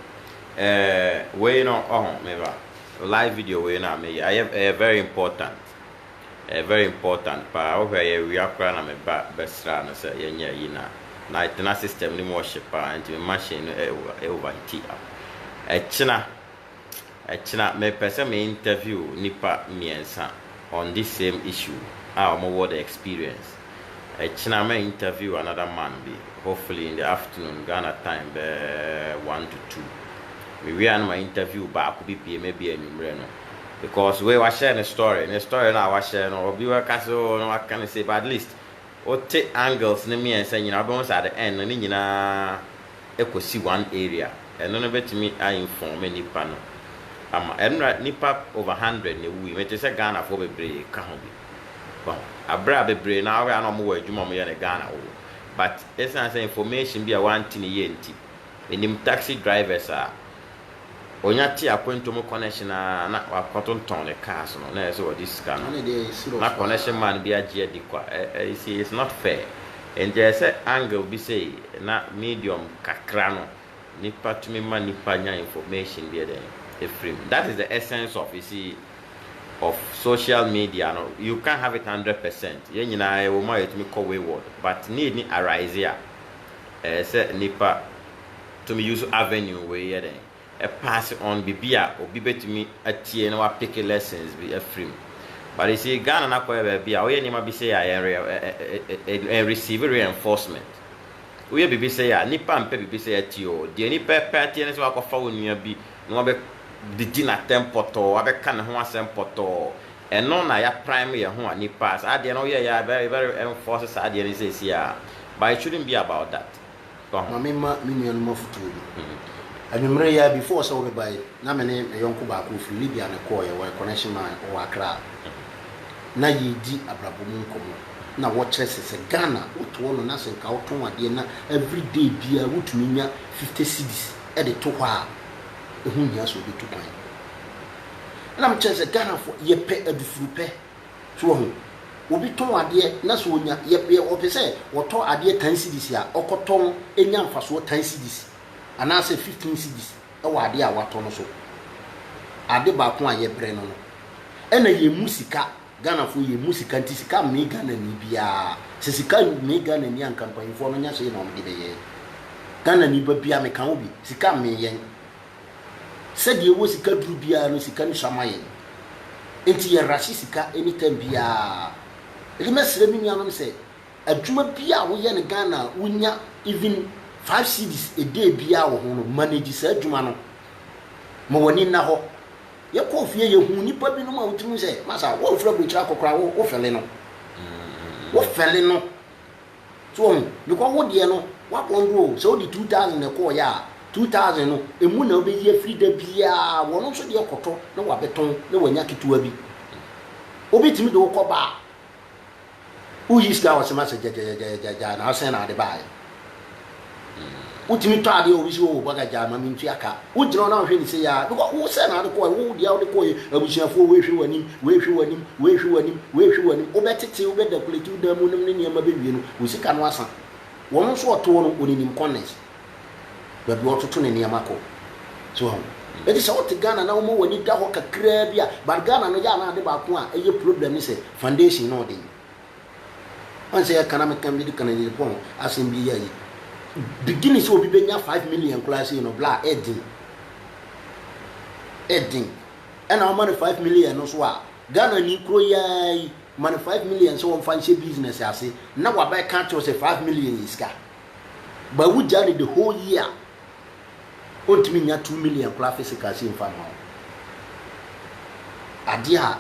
we no meba live video we na me I have very important pa over we akra na me ba besra na se yenye yina na itena system ni worship and machine overheat echina me person me interview nipa miensa on this same issue our more the experience echina me interview another man be hopefully in the afternoon Ghana time 1 to 2 we are my interview ba could be maybe anywhere no because we were sharing a story now was sharing or be work as no I can say but at least or take angles na me and say you know almost at the end and you know echo see one area and none of it to me I inform any panel and nipa over 100 ne we me say Ghana for bebre ka ho bi well abra bebre now we are no more adwuma mo ye Ghana but essence information be a one thing ye nti enim taxi drivers are onyati akwentomo connection na wakotonton the cars no na so this car na connection man be agye di kwa it's not fair and there say angle be say na medium kakra no nipa tumi man nipa nya information be there a frame that is the essence of you see of social media no you can't have it 100% ye nyina e wo ma yetumi call wayward but need ni arise here say nipa to me use avenue we here then a pass on bibia obi betimi atie na wa pick lessons be a frame but you see Ghana na kwa bibia o ye ni ma bi say I receive reinforcement we bibi say ya nipa mpe bibi say ti o de ni pepe ti ne so akɔfa wo nua bi no be didi na tempoto abeka ne ho asem poto eno na ya prime ye ho ani pass ade no ye ya very enforce sa ade ni say sia but it shouldn't be about that ma nua no mafutu bi anumre ya before so we buy na me ne yonko ba ko fi Libya ne ko ye we connection man o Accra na yidi abrabomu nkomo na wo kyerese se Ghana woto no na se nka woto ade na every day bia wotumi nya 50 cedis e de to kwa ehu nya so bi to kwan na me kyerese Ghana fo ye pe adufuru pe so ho obi ton ade na so onya ye opese woto ade 10 cedis a okoton enya mfaso 10 cedis ana se 15 cedis e wa ade a wato no so ade ba ko a ye bre no e na ye musika Ghana fo ye musika ntisika me Ghana ni bia se sika me Ghana ni an campaign fo no nya so no me de ye Ghana ni ba bia me kan obi sika me ye se de wo sika duru bia no sika ni shama ye enti ye rashi sika anytime bia ele mesre mi nuanom se adwuma bia wo ye ne Ghana wonya even 5 cedis a day bia wo ho no manage sa adwuma no mo woni na ho ye ko fie ye hu nipa bi no ma wotumi se masa wo fra bukira kokora wo fele no wo fele no so because wo de no wa kondro so di 2000 e ko ya 2000 no emu na obe ye free da bia wo no so de koto na wa beton na wanya ketua bi obi timi de wo ko ba uyi ska wa se masa ja na sen na de ba utimi to ade obi si wo bagaja ma mintu aka wo jiro na hwe ni se ya because wo se na de ko wo dia wo de ko abusuafo we hwe wani o betete o be da kuleti da mu nim ne ma be wie no wo sika no asa wo no so oto no oninim connect ba bi ototo ne ne ko so ho e di se o te Ghana na wo mo wani da ho kakra bia but Ghana no ya na de ba ko a eye problem ni se foundation no de an se ya kana me kan bi de kana ni pon asen bi ya yi beginning so obi benya 5 million class you know bla edding and how money 5 million no so a Ghana ni kro yai money 5 million so on fancy business ase na wa buy count say 5 million iska but we journey the whole year ontimi nya 2 million class physical in farm adia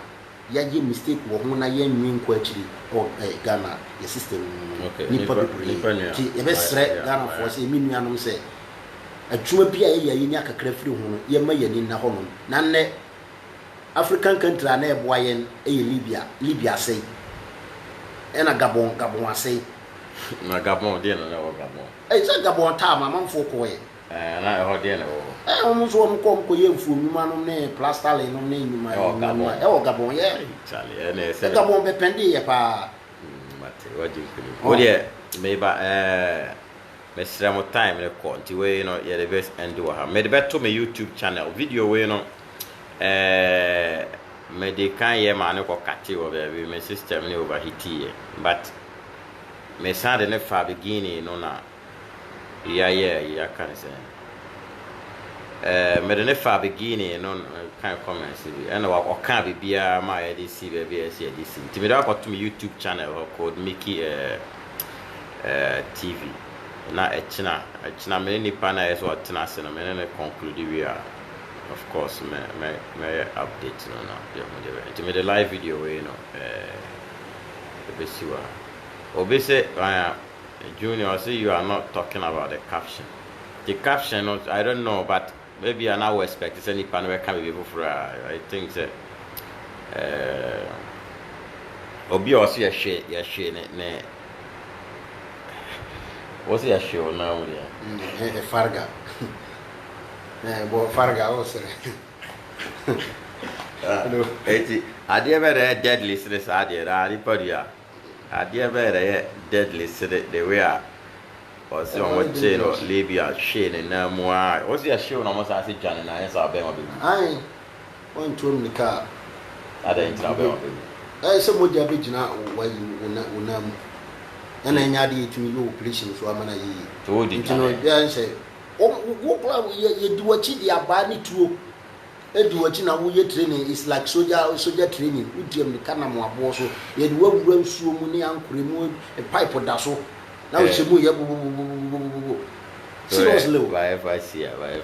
ya ye mistake wo ho na ye nwin kwa chiri o Ghana the system ni probably ki e be sre Ghana for say mi nuanom say atuma bia ye ye nya kakra firi ho no ye ma ye ni na ho no na ne African country na e boa ye Libya say e na Gabon say na Gabon de na wo Gabon say Gabon ta ma man fo ko ye na ho de na wo o so mo ko ye mfu mi ma no ne plaster le no ne mi ma e o Gabon ye Charlie ene se Gabon be pendi ye pa mate waji kulu o de me ba me sra mo time ne ko nti we no ye the best end wa ha me de beto me YouTube channel video we no me de kan ye ma ne ko kati wo be me system ne overheat ye but me sa de ne fa beginning no na ya kan say me de ne fa beginning no kan comments bi and wa oka bibia ma ya dey see be ya see dey see ti me da ko to me YouTube channel called Mickey TV na echina me ni pa na eso atena se no me ne conclude we are of course me update no na ti me the live video we no besiwa obese Junior, see you are not talking about the caption. The caption, I don't know, but maybe I now expect any panel can be able for. I think that Obi also a share, ne. What's your show now? Farga. Farga also. I never read dead listeners. I did. I never deadly said the way or so much chain or Libya chain and now more. What's your show? Almost as a John and I saw them. I went to the car. I didn't know. I said, what your original while you will not. And I had it to me, operation, so I'm going to know. Yeah, say, oh, what you do what you are bad to. Edu wachi na wo ye training is like soldier training udiem de kana mo abo so ye de wawura nsuo mu ne ankure mu pipe da so na o che mu ye bu seriously Vai, vai, sim, vai.